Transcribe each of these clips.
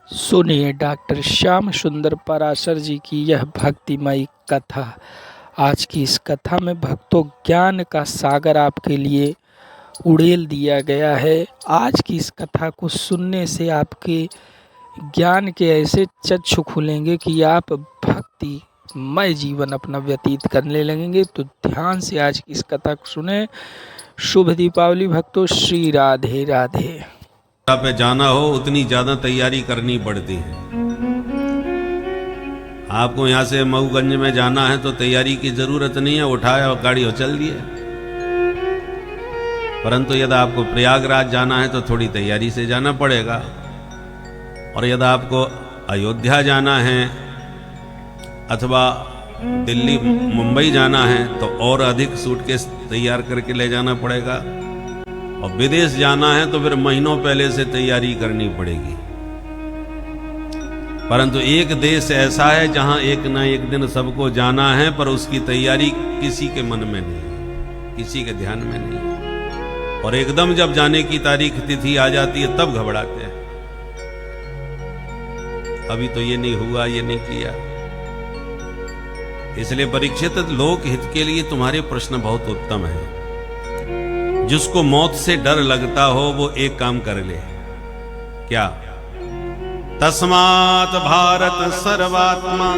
सुनिए डॉक्टर श्याम सुंदर पराशर जी की यह भक्तिमयी कथा। आज की इस कथा में भक्तों ज्ञान का सागर आपके लिए उड़ेल दिया गया है। आज की इस कथा को सुनने से आपके ज्ञान के ऐसे चक्षु खुलेंगे कि आप भक्तिमय जीवन अपना व्यतीत करने लगेंगे। तो ध्यान से आज की इस कथा को सुने। शुभ दीपावली भक्तों। श्री राधे राधे। पे जाना हो उतनी ज्यादा तैयारी करनी पड़ती है। आपको यहां से मऊगंज में जाना है तो तैयारी की जरूरत नहीं है, उठाया और गाड़ी और चल दिए। परंतु यदि आपको प्रयागराज जाना है तो थोड़ी तैयारी से जाना पड़ेगा, और यदि आपको अयोध्या जाना है अथवा दिल्ली मुंबई जाना है तो और अधिक सूटकेस तैयार करके ले जाना पड़ेगा, और विदेश जाना है तो फिर महीनों पहले से तैयारी करनी पड़ेगी। परंतु एक देश ऐसा है जहां एक ना एक दिन सबको जाना है, पर उसकी तैयारी किसी के मन में नहीं है, किसी के ध्यान में नहीं है, और एकदम जब जाने की तारीख तिथि आ जाती है तब घबराते हैं, अभी तो ये नहीं हुआ, ये नहीं किया। इसलिए परीक्षित, लोक हित के लिए तुम्हारे प्रश्न बहुत उत्तम है। जिसको मौत से डर लगता हो वो एक काम कर ले। क्या? तस्मात् भारत सर्वात्मा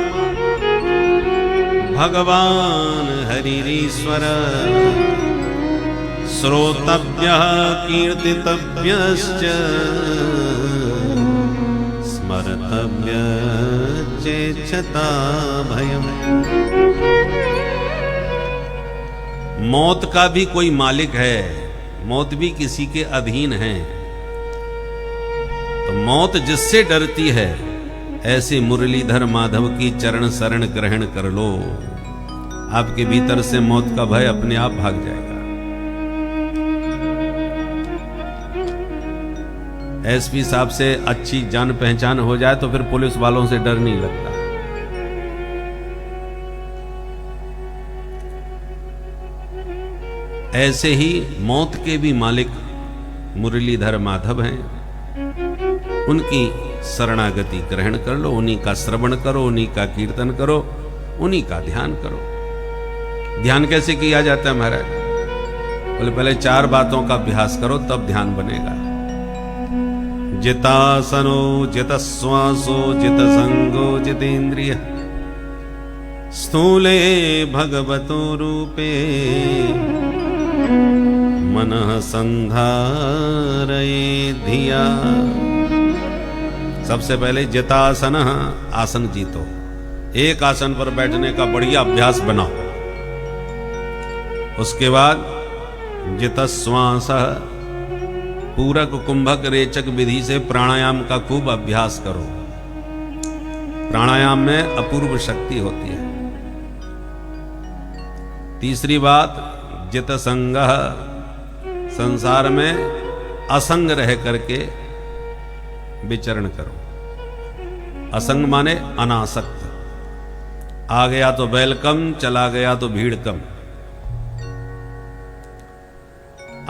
भगवान हरिरीश्वर श्रोतव्यः कीर्तितव्यश्च स्मर्तव्य चेच्छता भयम्। मौत का भी कोई मालिक है, मौत भी किसी के अधीन है। तो मौत जिससे डरती है ऐसे मुरलीधर माधव की चरण शरण ग्रहण कर लो, आपके भीतर से मौत का भय अपने आप भाग जाएगा। एसपी साहब से अच्छी जान पहचान हो जाए तो फिर पुलिस वालों से डर नहीं लगता। ऐसे ही मौत के भी मालिक मुरलीधर माधव हैं। उनकी शरणागति ग्रहण कर लो, उन्हीं का श्रवण करो, उन्हीं का कीर्तन करो, उन्हीं का ध्यान करो। ध्यान कैसे किया जाता है महाराज? बोले पहले 4 बातों का अभ्यास करो तब ध्यान बनेगा। जितासनो जितश्वासो जितसंगो जितेन्द्रिय स्थूले भगवतो रूपे मनः संधारये धिया। सबसे पहले जितासन, आसन जीतो। एक आसन पर बैठने का बढ़िया अभ्यास बनाओ। उसके बाद जितश्वास, पूरक कुंभक रेचक विधि से प्राणायाम का खूब अभ्यास करो। प्राणायाम में अपूर्व शक्ति होती है। तीसरी बात जित संग, संसार में असंग रह करके विचरण करो। असंग माने अनासक्त। आ गया तो वेलकम, चला गया तो भीड़ कम।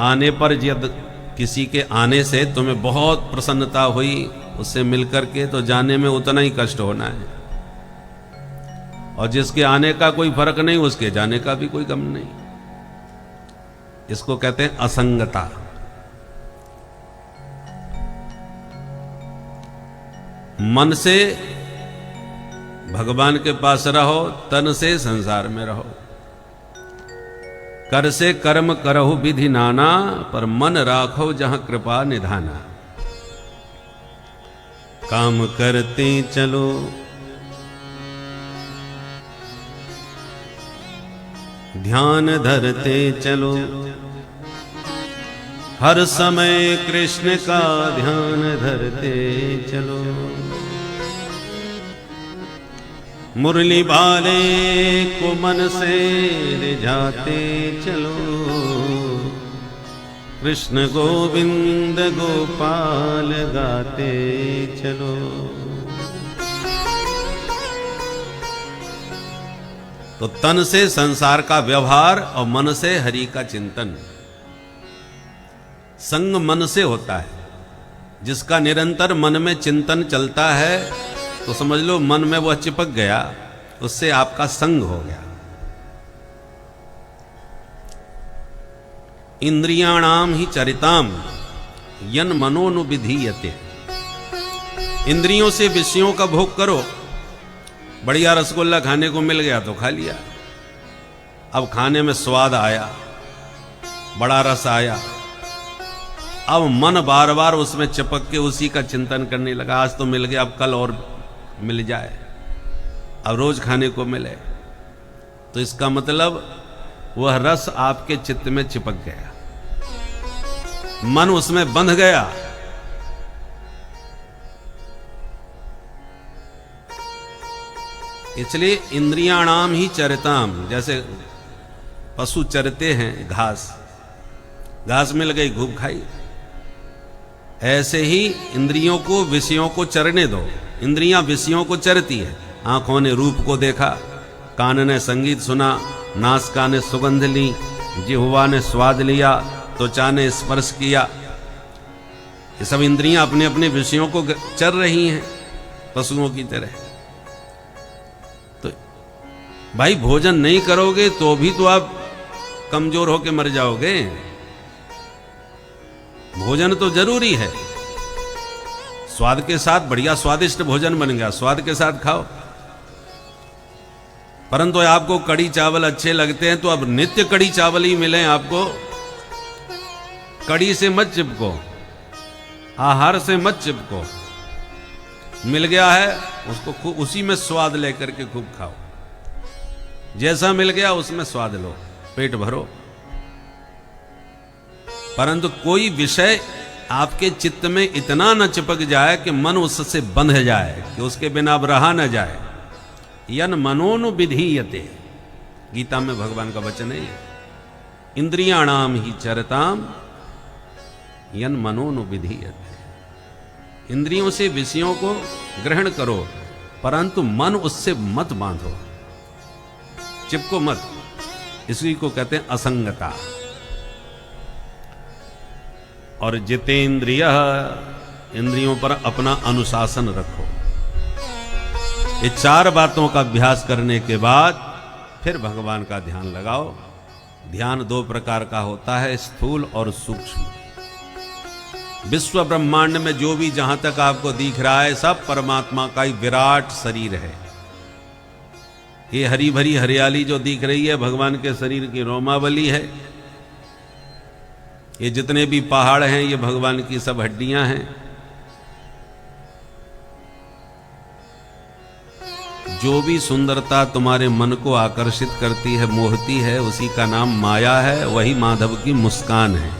आने पर यदि किसी के आने से तुम्हें बहुत प्रसन्नता हुई, उससे मिलकर के, तो जाने में उतना ही कष्ट होना है। और जिसके आने का कोई फर्क नहीं, उसके जाने का भी कोई गम नहीं। इसको कहते हैं असंगता। मन से भगवान के पास रहो, तन से संसार में रहो। कर से कर्म करहु विधि नाना, पर मन राखो जहां कृपा निधाना। काम करते चलो ध्यान धरते चलो, हर समय कृष्ण का ध्यान धरते चलो। मुरली वाले को मन से रिझाते चलो, कृष्ण गोविंद गोपाल गाते चलो। तो तन से संसार का व्यवहार और मन से हरि का चिंतन। संग मन से होता है, जिसका निरंतर मन में चिंतन चलता है तो समझ लो मन में वह चिपक गया, उससे आपका संग हो गया। इंद्रियाणाम ही चरिताम यन मनोनुविधीयते। इंद्रियों से विषयों का भोग करो। बढ़िया रसगुल्ला खाने को मिल गया तो खा लिया, अब खाने में स्वाद आया, बड़ा रस आया, अब मन बार बार उसमें चिपक के उसी का चिंतन करने लगा। आज तो मिल गया, अब कल और मिल जाए, अब रोज खाने को मिले। तो इसका मतलब वह रस आपके चित्त में चिपक गया, मन उसमें बंध गया। इसलिए इंद्रियाणाम ही चरताम, जैसे पशु चरते हैं घास, घास मिल गई खूब खाई, ऐसे ही इंद्रियों को विषयों को चरने दो। इंद्रियां विषयों को चरती है। आंखों ने रूप को देखा, कान ने संगीत सुना, नासिका ने सुगंध ली, जिह्वा ने स्वाद लिया, त्वचा ने स्पर्श किया। ये सब इंद्रियां अपने अपने विषयों को चर रही हैं पशुओं की तरह। तो भाई भोजन नहीं करोगे तो भी तो आप कमजोर होके मर जाओगे। भोजन तो जरूरी है, स्वाद के साथ बढ़िया स्वादिष्ट भोजन बन गया, स्वाद के साथ खाओ। परंतु आपको कड़ी चावल अच्छे लगते हैं तो अब नित्य कड़ी चावल ही मिले आपको। कड़ी से मत चिपको, आहार से मत चिपको। मिल गया है उसको खूब उसी में स्वाद लेकर के खूब खाओ। जैसा मिल गया उसमें स्वाद लो, पेट भरो। परंतु कोई विषय आपके चित्त में इतना न चिपक जाए कि मन उससे बंध जाए, कि उसके बिना अब रहा न जाए। यन मनोनुविधीयते, गीता में भगवान का वचन है। इंद्रियाणाम ही चरताम यन मनोनुविधीयते। इंद्रियों से विषयों को ग्रहण करो, परंतु मन उससे मत बांधो, चिपको मत। इसी को कहते हैं असंगता। और जितेंद्रिय, इंद्रियों पर अपना अनुशासन रखो। ये चार बातों का अभ्यास करने के बाद फिर भगवान का ध्यान लगाओ। ध्यान दो प्रकार का होता है, स्थूल और सूक्ष्म। विश्व ब्रह्मांड में जो भी जहां तक आपको दिख रहा है सब परमात्मा का ही विराट शरीर है। ये हरी भरी हरियाली जो दिख रही है भगवान के शरीर की रोमावली है। ये जितने भी पहाड़ हैं ये भगवान की सब हड्डियां हैं। जो भी सुंदरता तुम्हारे मन को आकर्षित करती है, मोहती है, उसी का नाम माया है। वही माधव की मुस्कान है।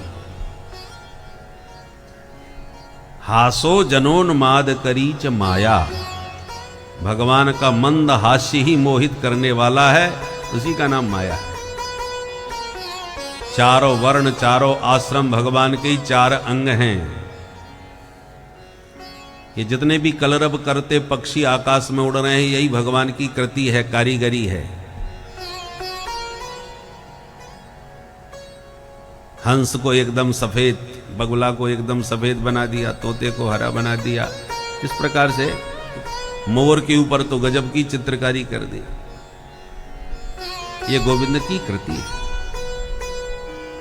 हासो जनोन्माद करीच माया, भगवान का मंद हास्य ही मोहित करने वाला है, उसी का नाम माया है। चारों वर्ण चारों आश्रम भगवान के ही चार अंग हैं। ये जितने भी कलरव करते पक्षी आकाश में उड़ रहे हैं यही भगवान की कृति है, कारीगरी है। हंस को एकदम सफेद, बगुला को एकदम सफेद बना दिया, तोते को हरा बना दिया। इस प्रकार से मोर के ऊपर तो गजब की चित्रकारी कर दी। ये गोविंद की कृति है।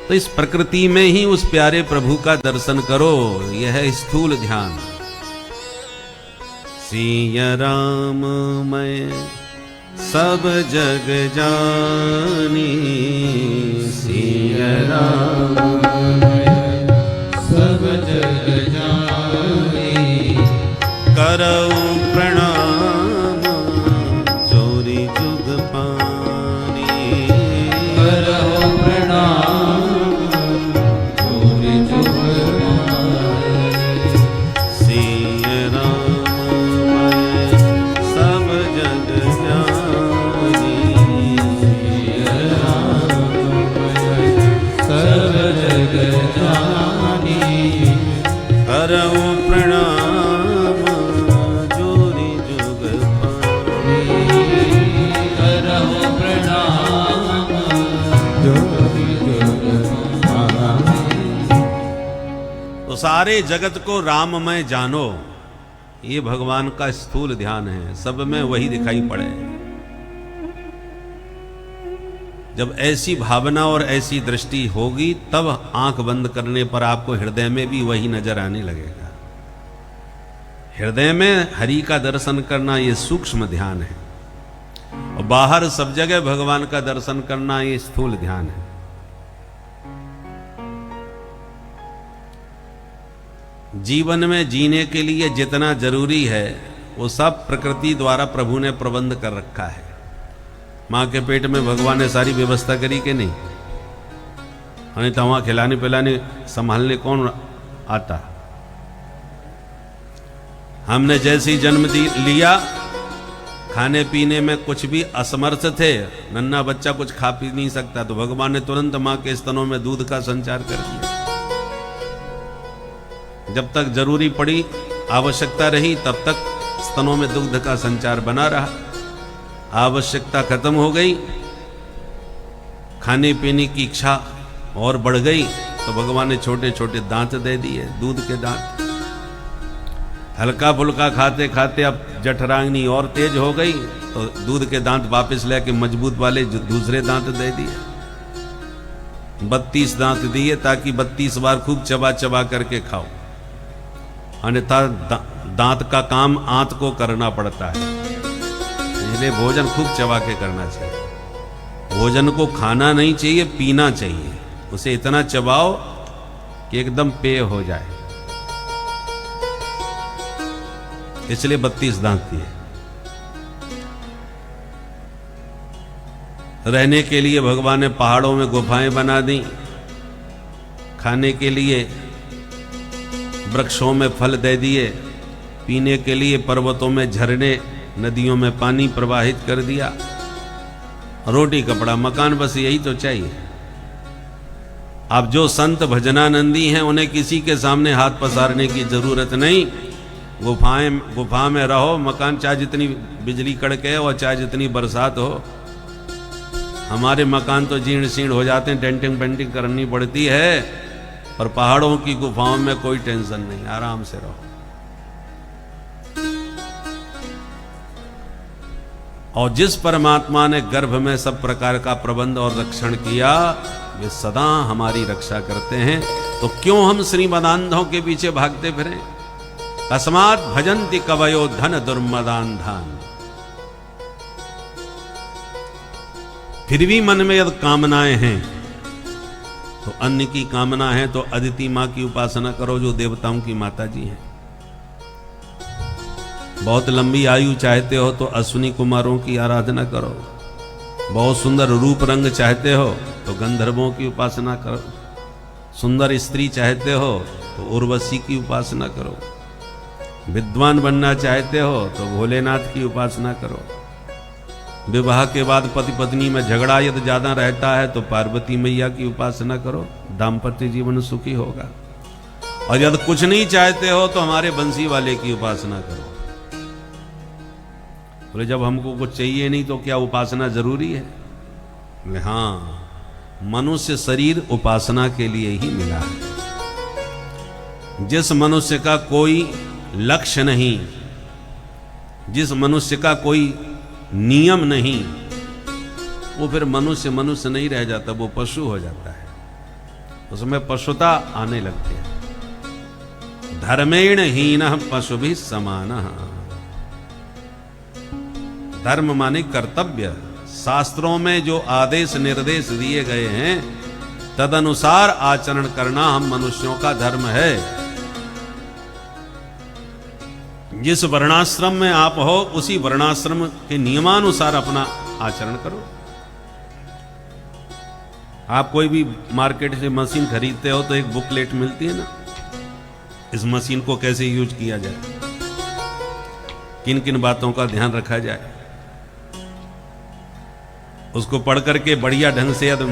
तो इस प्रकृति में ही उस प्यारे प्रभु का दर्शन करो। यह है स्थूल ध्यान। सिया राम मैं सब जग जानी, सिया राम मैं सब जग जानी, करऊ प्रणाम चोरी जुग पानी, करऊ प्रणाम चोरी जुग पानी, सिया राम मैं सब जग जानी, सिया राम मैं सब जग जानी, करऊ प्रणाम जो सारे जगत को राममय जानो, ये भगवान का स्थूल ध्यान है, सब में वही दिखाई पड़े। जब ऐसी भावना और ऐसी दृष्टि होगी तब आंख बंद करने पर आपको हृदय में भी वही नजर आने लगेगा। हृदय में हरि का दर्शन करना ये सूक्ष्म ध्यान है, और बाहर सब जगह भगवान का दर्शन करना ये स्थूल ध्यान है। जीवन में जीने के लिए जितना जरूरी है वो सब प्रकृति द्वारा प्रभु ने प्रबंध कर रखा है। माँ के पेट में भगवान ने सारी व्यवस्था करी कि नहीं? हमें तो वहां खिलाने पिलाने संभालने कौन आता? हमने जैसे ही जन्म लिया, खाने पीने में कुछ भी असमर्थ थे, नन्हा बच्चा कुछ खा पी नहीं सकता, तो भगवान ने तुरंत माँ के स्तनों में दूध का संचार कर दिया। जब तक जरूरी पड़ी, आवश्यकता रही, तब तक स्तनों में दुग्ध का संचार बना रहा। आवश्यकता खत्म हो गई, खाने पीने की इच्छा और बढ़ गई, तो भगवान ने छोटे छोटे दांत दे दिए, दूध के दांत। हल्का फुल्का खाते खाते अब जठराग्नि और तेज हो गई, तो दूध के दांत वापस लेके मजबूत वाले दूसरे दांत दे दिए। 32 दांत दिए ताकि 32 बार खूब चबा चबा करके खाओ, अन्यथा दांत का काम आंत को करना पड़ता है। इसलिए भोजन खूब चबा के करना चाहिए। भोजन को खाना नहीं चाहिए, पीना चाहिए। उसे इतना चबाओ कि एकदम पेय हो जाए। इसलिए 32 दांत दिए। रहने के लिए भगवान ने पहाड़ों में गुफाएं बना दी, खाने के लिए वृक्षों में फल दे दिए, पीने के लिए पर्वतों में झरने, नदियों में पानी प्रवाहित कर दिया, रोटी कपड़ा मकान, बस यही तो चाहिए। अब जो संत भजनानंदी हैं उन्हें किसी के सामने हाथ पसारने की जरूरत नहीं। गुफा में रहो, मकान चाहे जितनी बिजली कड़के और चाहे जितनी बरसात हो। हमारे मकान तो जीर्ण शीर्ण हो जाते हैं, डेंटिंग पेंटिंग करनी पड़ती है, पर पहाड़ों की गुफाओं में कोई टेंशन नहीं, आराम से रहो। और जिस परमात्मा ने गर्भ में सब प्रकार का प्रबंध और रक्षण किया, वे सदा हमारी रक्षा करते हैं। तो क्यों हम श्रीमदांधों के पीछे भागते फिरें? तस्मात् भजन्ति कवयो धन दुर्मदान्धान। फिर भी मन में यदि कामनाएं हैं तो अन्य की कामना है तो अदिति मां की उपासना करो, जो देवताओं की माता जी हैं। बहुत लंबी आयु चाहते हो तो अश्विनी कुमारों की आराधना करो। बहुत सुंदर रूप रंग चाहते हो तो गंधर्वों की उपासना करो। सुंदर स्त्री चाहते हो तो उर्वशी की उपासना करो। विद्वान बनना चाहते हो तो भोलेनाथ की उपासना करो। विवाह के बाद पति पत्नी में झगड़ा यदि ज्यादा रहता है तो पार्वती मैया की उपासना करो, दाम्पत्य जीवन सुखी होगा। और यदि कुछ नहीं चाहते हो तो हमारे बंसी वाले की उपासना करो। बोले जब हमको कुछ चाहिए नहीं तो क्या उपासना जरूरी है? बोले हाँ, मनुष्य शरीर उपासना के लिए ही मिला है। जिस मनुष्य का कोई लक्ष्य नहीं, जिस मनुष्य का कोई नियम नहीं, वो फिर मनुष्य नहीं रह जाता, वो पशु हो जाता है। उसमें पशुता आने लगती है। धर्मेण हीनः पशुभिः समानः। धर्म माने कर्तव्य। शास्त्रों में जो आदेश निर्देश दिए गए हैं तदनुसार आचरण करना हम मनुष्यों का धर्म है। जिस वर्णाश्रम में आप हो उसी वर्णाश्रम के नियमानुसार अपना आचरण करो। आप कोई भी मार्केट से मशीन खरीदते हो तो एक बुकलेट मिलती है ना, इस मशीन को कैसे यूज किया जाए, किन किन बातों का ध्यान रखा जाए। उसको पढ़ करके बढ़िया ढंग से यदि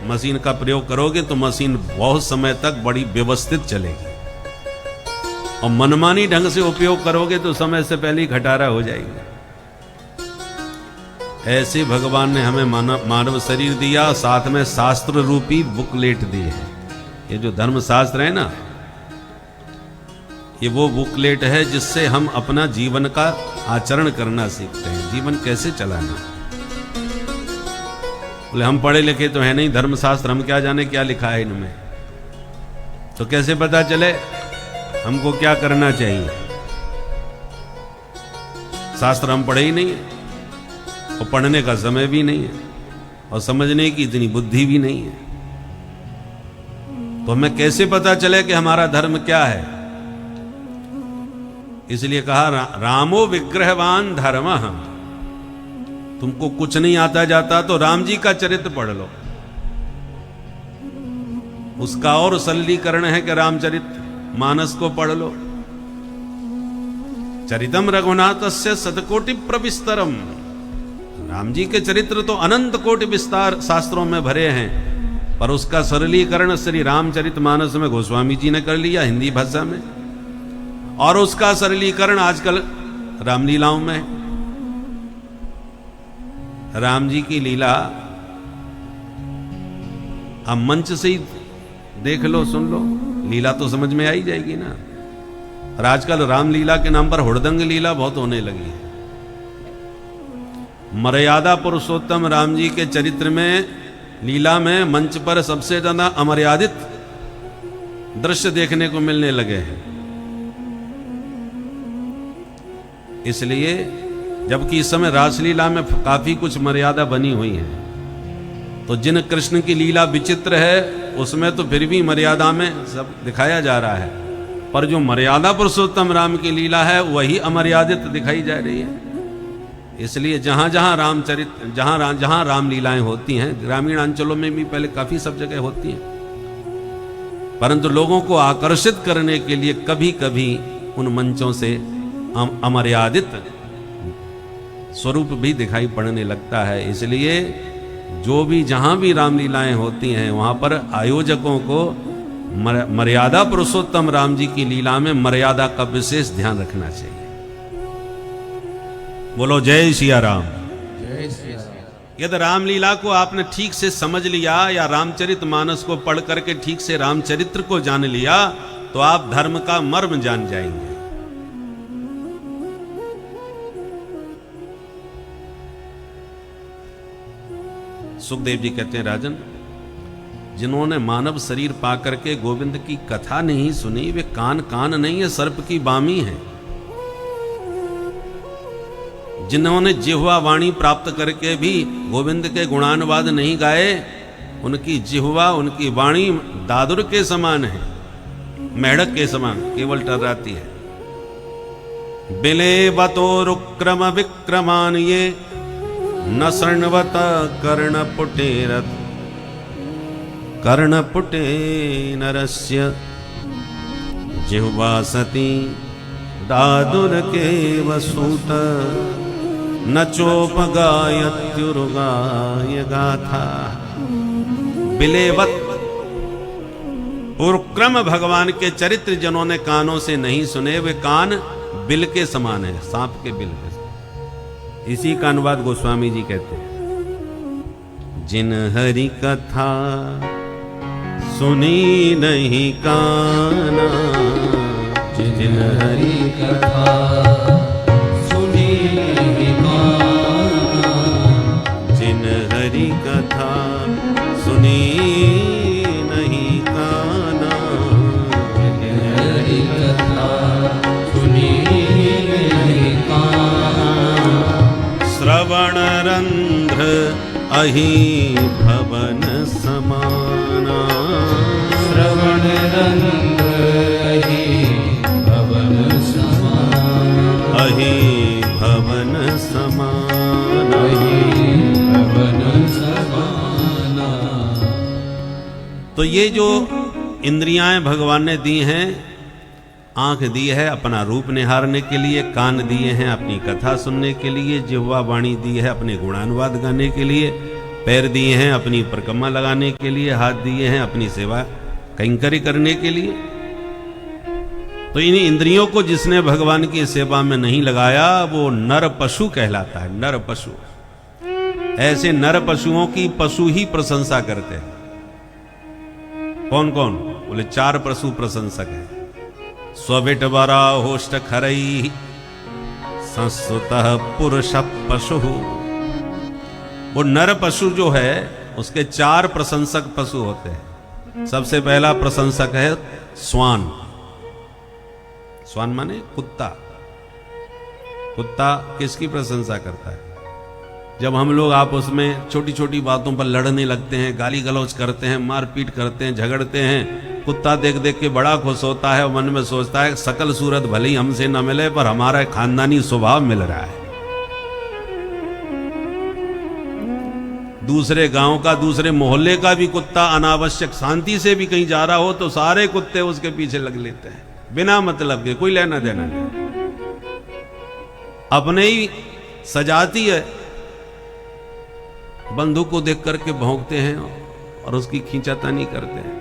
मशीन का प्रयोग करोगे तो मशीन बहुत समय तक बड़ी व्यवस्थित चलेगी, और मनमानी ढंग से उपयोग करोगे तो समय से पहले ही घटारा हो जाएगी। ऐसे भगवान ने हमें मानव शरीर दिया, साथ में शास्त्र रूपी बुकलेट दी है। ये जो धर्म शास्त्र है ना, ये वो बुकलेट है जिससे हम अपना जीवन का आचरण करना सीखते हैं, जीवन कैसे चलाना। बोले हम पढ़े लिखे तो है नहीं, धर्मशास्त्र हम क्या जाने क्या लिखा है इनमें, तो कैसे पता चले हमको क्या करना चाहिए। शास्त्र हम पढ़े ही नहीं है, और पढ़ने का समय भी नहीं है, और समझने की इतनी बुद्धि भी नहीं है, तो हमें कैसे पता चले कि हमारा धर्म क्या है। इसलिए कहा रामो विग्रहवान धर्मः। तुमको कुछ नहीं आता जाता तो राम जी का चरित्र पढ़ लो, उसका और सरलीकरण है कि रामचरित मानस को पढ़ लो। चरितम रघुनाथस्य शतकोटि प्रविस्तरम। राम जी के चरित्र तो अनंत कोटि विस्तार शास्त्रों में भरे हैं, पर उसका सरलीकरण श्री रामचरित मानस में गोस्वामी जी ने कर लिया हिंदी भाषा में, और उसका सरलीकरण आजकल रामलीलाओं में। राम जी की लीला आप मंच से ही देख लो, सुन लो, लीला तो समझ में आई जाएगी ना। और आजकल रामलीला के नाम पर हुड़दंग लीला बहुत होने लगी है। मर्यादा पुरुषोत्तम राम जी के चरित्र में, लीला में, मंच पर सबसे ज्यादा अमर्यादित दृश्य देखने को मिलने लगे हैं। इसलिए जबकि इस समय रासलीला में काफी कुछ मर्यादा बनी हुई है, तो जिन कृष्ण की लीला विचित्र है उसमें तो फिर भी मर्यादा में सब दिखाया जा रहा है, पर जो मर्यादा पुरुषोत्तम राम की लीला है वही अमर्यादित दिखाई जा रही है। इसलिए जहां जहां रामचरित जहां रामलीलाएं होती हैं, ग्रामीण अंचलों में भी पहले काफी सब जगह होती हैं, परंतु लोगों को आकर्षित करने के लिए कभी कभी उन मंचों से अमर्यादित स्वरूप भी दिखाई पड़ने लगता है। इसलिए जो भी जहां भी रामलीलाएं होती हैं वहां पर आयोजकों को मर्यादा पुरुषोत्तम राम जी की लीला में मर्यादा का विशेष ध्यान रखना चाहिए। बोलो जय सिया राम। यदि रामलीला को आपने ठीक से समझ लिया या रामचरित मानस को पढ़ करके ठीक से रामचरित्र को जान लिया तो आप धर्म का मर्म जान जाएंगे। सुखदेव जी कहते हैं, राजन, जिन्होंने मानव शरीर पाकर के गोविंद की कथा नहीं सुनी वे कान नहीं है, सर्प की बामी है। जिन्होंने जिह्वा वाणी प्राप्त करके भी गोविंद के गुणानुवाद नहीं गाए, उनकी जिह्वा, उनकी वाणी दादुर के समान है, मेढक के समान केवल टर्राती है। बिले बतोरुक्रम विक्रमान ये न शृण्वत कर्णपुटे नरस्य जिह्वा सती दादुर के वसूत न चोपगायत्युर्गाय गाथा। बिलेवत उर्क्रम भगवान के चरित्र जिन्होंने कानों से नहीं सुने वे कान बिल के समान है, सांप के बिल के। इसी का अनुवाद गोस्वामी जी कहते हैं, जिन हरि कथा सुनी नहीं काना, जिन हरि कथा सुनी नहीं काना, जिन हरि कथा सुनी नहीं काना, जिन हरि कथा सुनी नहीं काना, श्रवण रंध्र अहि भवन समाना, श्रवण रंध्र अहि भवन समाना, अहि भवन समाना, अहि भवन समाना। तो ये जो इंद्रियां भगवान ने दी हैं, आंख दी है अपना रूप निहारने के लिए, कान दिए हैं अपनी कथा सुनने के लिए, जिह्वा वाणी दी है अपने गुणानुवाद गाने के लिए, पैर दिए हैं अपनी परिक्रमा लगाने के लिए, हाथ दिए हैं अपनी सेवा कैंकर्य करने के लिए। तो इन इंद्रियों को जिसने भगवान की सेवा में नहीं लगाया वो नर पशु कहलाता है, नर पशु। ऐसे नर पशुओं की पशु ही प्रशंसा करते हैं। कौन कौन? बोले 4 पशु प्रशंसक हैं। स्वविटवराहोष्ट खरई संस्तुतः पुरुष पशु। वो नर पशु जो है उसके 4 प्रशंसक पशु होते हैं। सबसे पहला प्रशंसक है स्वान। स्वान माने कुत्ता। कुत्ता किसकी प्रशंसा करता है? जब हम लोग आपस में छोटी छोटी बातों पर लड़ने लगते हैं, गाली गलौज करते हैं, मारपीट करते हैं, झगड़ते हैं, कुत्ता देख देख के बड़ा खुश होता है और मन में सोचता है सकल सूरत भले ही हमसे न मिले पर हमारा खानदानी स्वभाव मिल रहा है। दूसरे गांव का, दूसरे मोहल्ले का भी कुत्ता अनावश्यक शांति से भी कहीं जा रहा हो तो सारे कुत्ते उसके पीछे लग लेते हैं बिना मतलब के, कोई लेना देना नहीं। अपने ही सजाती है, बंधु को देख करके भौंकते हैं और उसकी खींचातानी करते हैं।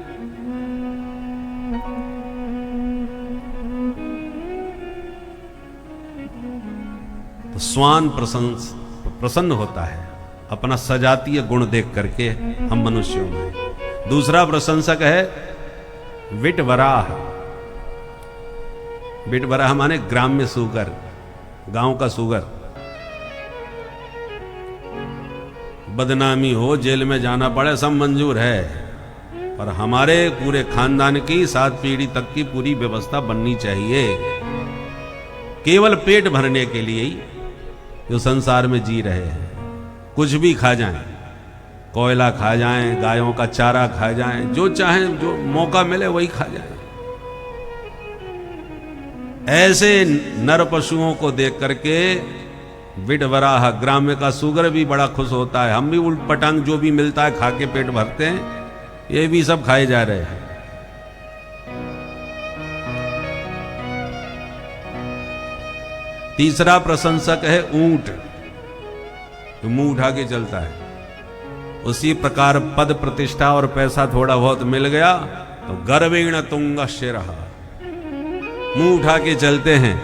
तो स्वान प्रसन्न होता है अपना सजातीय गुण देख करके हम मनुष्यों में। दूसरा प्रशंसक है विटवराह। विटवराह माने ग्राम्य सुगर, गांव का सुगर। बदनामी हो, जेल में जाना पड़े, सब मंजूर है, पर हमारे पूरे खानदान की 7 पीढ़ी तक की पूरी व्यवस्था बननी चाहिए। केवल पेट भरने के लिए ही जो संसार में जी रहे हैं। कुछ भी खा जाएं, कोयला खा जाएं, गायों का चारा खा जाएं, जो चाहें, जो मौका मिले वही खा जाएं। ऐसे नर पशुओं को देख करके विटवराह ग्राम्य का सुगर भी बड़ा खुश होता है। हम भी उल्ट पटांग जो भी मिलता है खा के पेट भरते हैं, ये भी सब खाए जा रहे हैं। तीसरा प्रशंसक है ऊंट, जो मुंह उठा के चलता है। उसी प्रकार पद प्रतिष्ठा और पैसा थोड़ा बहुत मिल गया तो गर्वेण तुंग शिरः, मुंह उठा के चलते हैं।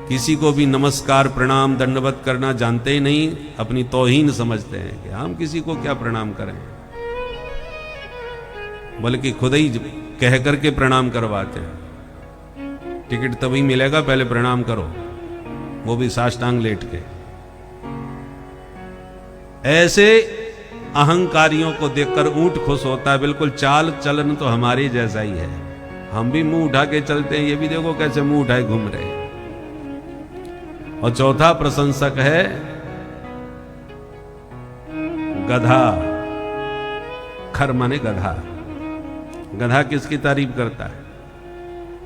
किसी को भी नमस्कार प्रणाम दंडवत करना जानते ही नहीं, अपनी तौहीन समझते हैं कि हम किसी को क्या प्रणाम करें, बल्कि खुद ही कह करके प्रणाम करवाते हैं। टिकट तभी मिलेगा, पहले प्रणाम करो, वो भी साष्टांग लेट के। ऐसे अहंकारियों को देखकर ऊंट खुश होता है। बिल्कुल चाल चलन तो हमारी जैसा ही है, हम भी मुंह उठा के चलते हैं, ये भी देखो कैसे मुंह उठाए घूम रहे हैं। और चौथा प्रशंसक है गधा। खर माने गधा। गधा किसकी तारीफ करता है?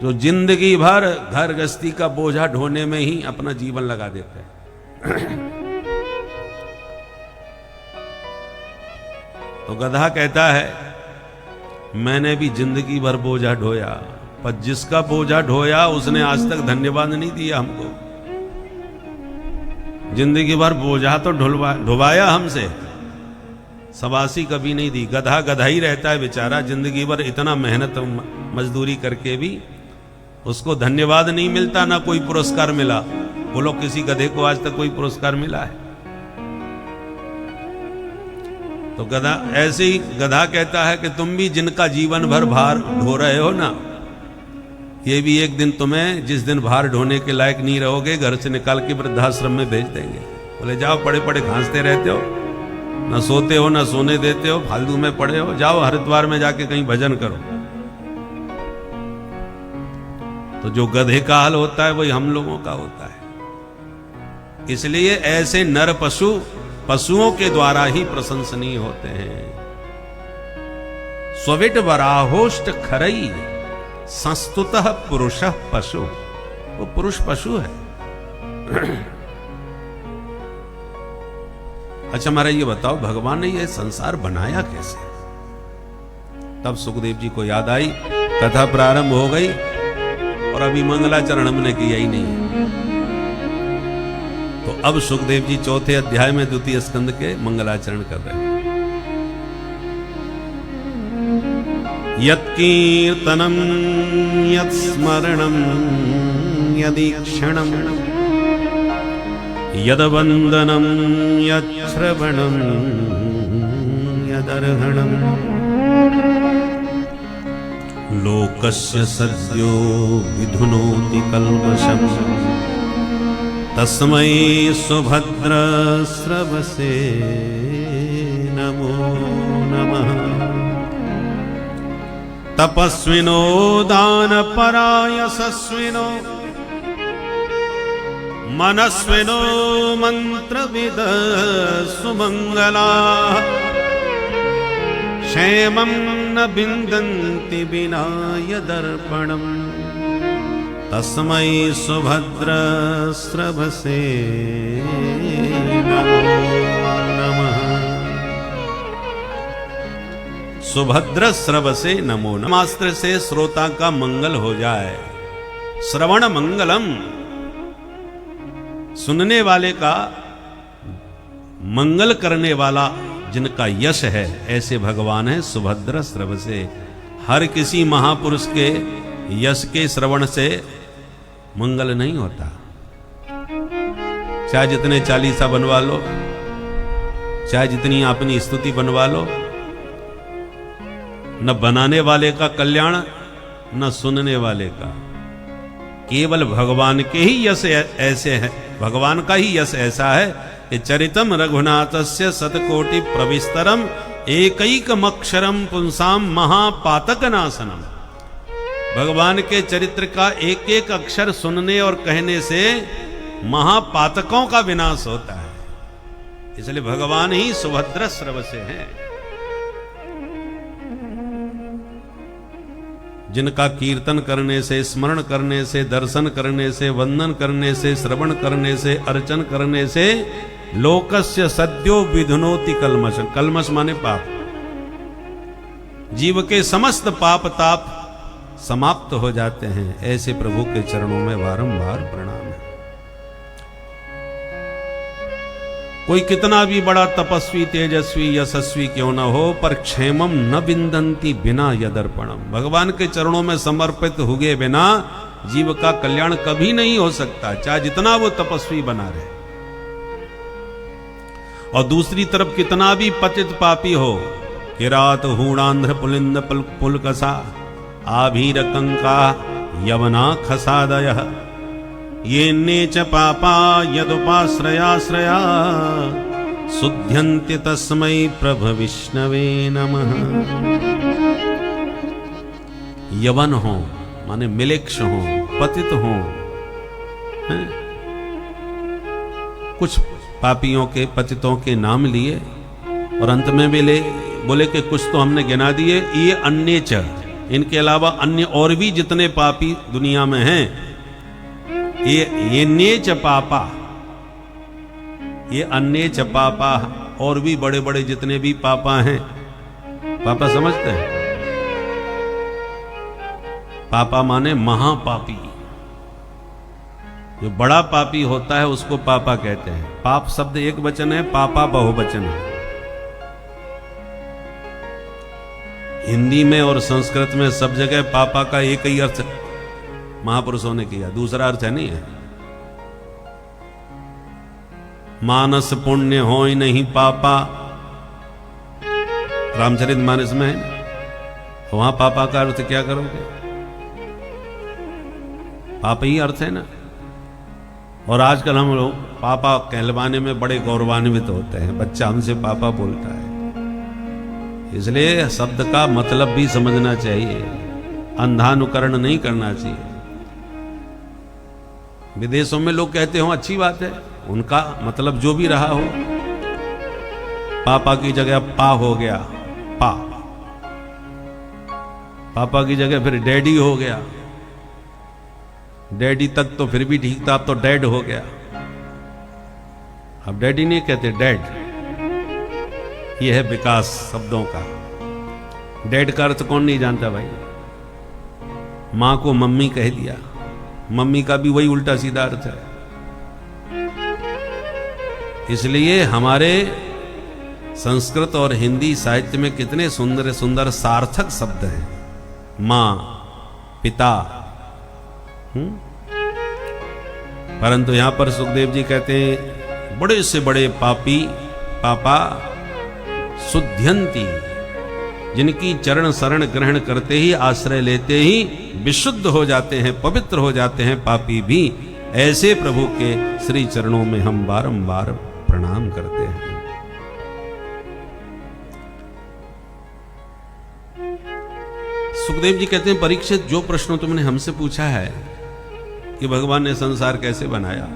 जो जिंदगी भर घर गृहस्थी का बोझा ढोने में ही अपना जीवन लगा देते हैं। तो गधा कहता है मैंने भी जिंदगी भर बोझा ढोया, पर जिसका बोझा ढोया उसने आज तक धन्यवाद नहीं दिया हमको। जिंदगी भर बोझा तो ढुवाया हमसे, सबासी कभी नहीं दी। गधा गधा ही रहता है बेचारा, जिंदगी भर इतना मेहनत मजदूरी करके भी उसको धन्यवाद नहीं मिलता, ना कोई पुरस्कार मिला। बोलो किसी गधे को आज तक कोई पुरस्कार मिला है? तो गधा ऐसे ही गधा कहता है कि तुम भी जिनका जीवन भर भार ढो रहे हो ना, ये भी एक दिन तुम्हें, जिस दिन भार ढोने के लायक नहीं रहोगे, घर से निकाल के वृद्धाश्रम में भेज देंगे। बोले जाओ, पड़े पड़े घांसते रहते हो, ना सोते हो ना सोने देते हो, फालतू में पड़े हो, जाओ हरिद्वार में जाके कहीं भजन करो। तो जो गधे का हाल होता है वही हम लोगों का होता है। इसलिए ऐसे नर पशु पशुओं के द्वारा ही प्रशंसनीय होते हैं। स्विट वराहोष्ट खरई संस्तुतः पुरुष पशु, वो पुरुष पशु है। अच्छा महाराज ये बताओ, भगवान ने ये संसार बनाया कैसे? तब सुखदेव जी को याद आई, कथा प्रारंभ हो गई और अभी मंगलाचरण हमने किया ही नहीं है। तो अब सुखदेव जी 4थे अध्याय में 2 स्कंद के मंगलाचरण कर रहे हैं। यत्कीर्तनं यत्स्मरणं यदीक्षणं यद्वन्दनं यच्छ्रवणं यदर्हणं लोकस्य सद्यो विधुनोति कल्मषम् तस्मै सुभद्रस्रवसे नमो नमः। तपस्विनो दानपरायशस्विनो मनस्विनो मंत्रविद सुमंगलाः क्षेमं न विन्दन्ति विना यदर्पणम् तस्मै सुभद्रस्रवसे नमो नमः। सुभद्रस्रवसे नमो नमः। मास्त्र से श्रोता का मंगल हो जाए। श्रवण मंगलम, सुनने वाले का मंगल करने वाला जिनका यश है, ऐसे भगवान है सुभद्रस्रवसे। हर किसी महापुरुष के यश के श्रवण से मंगल नहीं होता। चाहे जितने चालीसा बनवा लो, चाहे जितनी अपनी स्तुति बनवा लो, न बनाने वाले का कल्याण न सुनने वाले का। केवल भगवान के ही यश ऐसे है, भगवान का ही यश ऐसा है कि चरितम रघुनाथस्य शतकोटि प्रविस्तरम एकैकमक्षरम पुंसाम महापातक नाशनम। भगवान के चरित्र का एक एक अक्षर सुनने और कहने से महापातकों का विनाश होता है। इसलिए भगवान ही सुभद्रस्रवसे हैं। जिनका कीर्तन करने से, स्मरण करने से, दर्शन करने से, वंदन करने से, श्रवण करने से, अर्चन करने से लोकस्य सद्यो विधुनोति कल्मषम्। कल्मष माने पाप। जीव के समस्त पाप ताप समाप्त हो जाते हैं। ऐसे प्रभु के चरणों में बारंबार प्रणाम है। कोई कितना भी बड़ा तपस्वी, तेजस्वी, यशस्वी क्यों न हो, पर क्षेमम न विन्दन्ति बिना यदर्पणम। भगवान के चरणों में समर्पित हुए बिना जीव का कल्याण कभी नहीं हो सकता, चाहे जितना वो तपस्वी बना रहे। और दूसरी तरफ कितना भी पतित पापी हो, किरात हूणांध्र पुलिंद पुलकसा आभीर कंका यवना खसादयः ये नेच पापा यदुपाश्रयाश्रया शुद्ध्यन्ति तस्मै प्रभ विष्णवे नमः। यवन हो माने मिलेक्ष हो, पतित हो। कुछ पापियों के, पतितों के नाम लिए और अंत में भी बोले कि कुछ तो हमने गिना दिए। ये अन्येच, इनके अलावा अन्य और भी जितने पापी दुनिया में हैं, ये नेच पापा, ये अन्येच पापा, और भी बड़े बड़े जितने भी पापा हैं। पापा समझते हैं? पापा माने महापापी। जो बड़ा पापी होता है उसको पापा कहते हैं। पाप शब्द एक वचन है, पापा बहुवचन है। हिंदी में और संस्कृत में सब जगह पापा का एक ही अर्थ महापुरुषों ने किया, दूसरा अर्थ है नहीं है। मानस पुण्य होय नहीं पापा, रामचरितमानस में है। वहां पापा का अर्थ क्या करोगे? पाप ही अर्थ है ना। और आजकल हम लोग पापा कहलवाने में बड़े गौरवान्वित होते हैं। बच्चा हमसे पापा बोलता है, इसलिए शब्द का मतलब भी समझना चाहिए, अंधानुकरण नहीं करना चाहिए। विदेशों में लोग कहते हो अच्छी बात है, उनका मतलब जो भी रहा हो। पापा की जगह पा हो गया, पा। पापा की जगह फिर डैडी हो गया, डैडी तक तो फिर भी ठीक था, अब तो डैड हो गया। अब डैडी नहीं कहते, डैड। ये है विकास शब्दों का। डैड का अर्थ कौन नहीं जानता भाई? मां को मम्मी कह दिया, मम्मी का भी वही उल्टा सीधा अर्थ है। इसलिए हमारे संस्कृत और हिंदी साहित्य में कितने सुंदर सुंदर सार्थक शब्द हैं। मां, पिता। परंतु यहां पर सुखदेव जी कहते हैं बड़े से बड़े पापी पापा शुद्ध्यंती, जिनकी चरण शरण ग्रहण करते ही, आश्रय लेते ही विशुद्ध हो जाते हैं, पवित्र हो जाते हैं पापी भी, ऐसे प्रभु के श्री चरणों में हम बारंबार प्रणाम करते हैं। सुखदेव जी कहते हैं, परीक्षित, जो प्रश्न तुमने हमसे पूछा है कि भगवान ने संसार कैसे बनाया,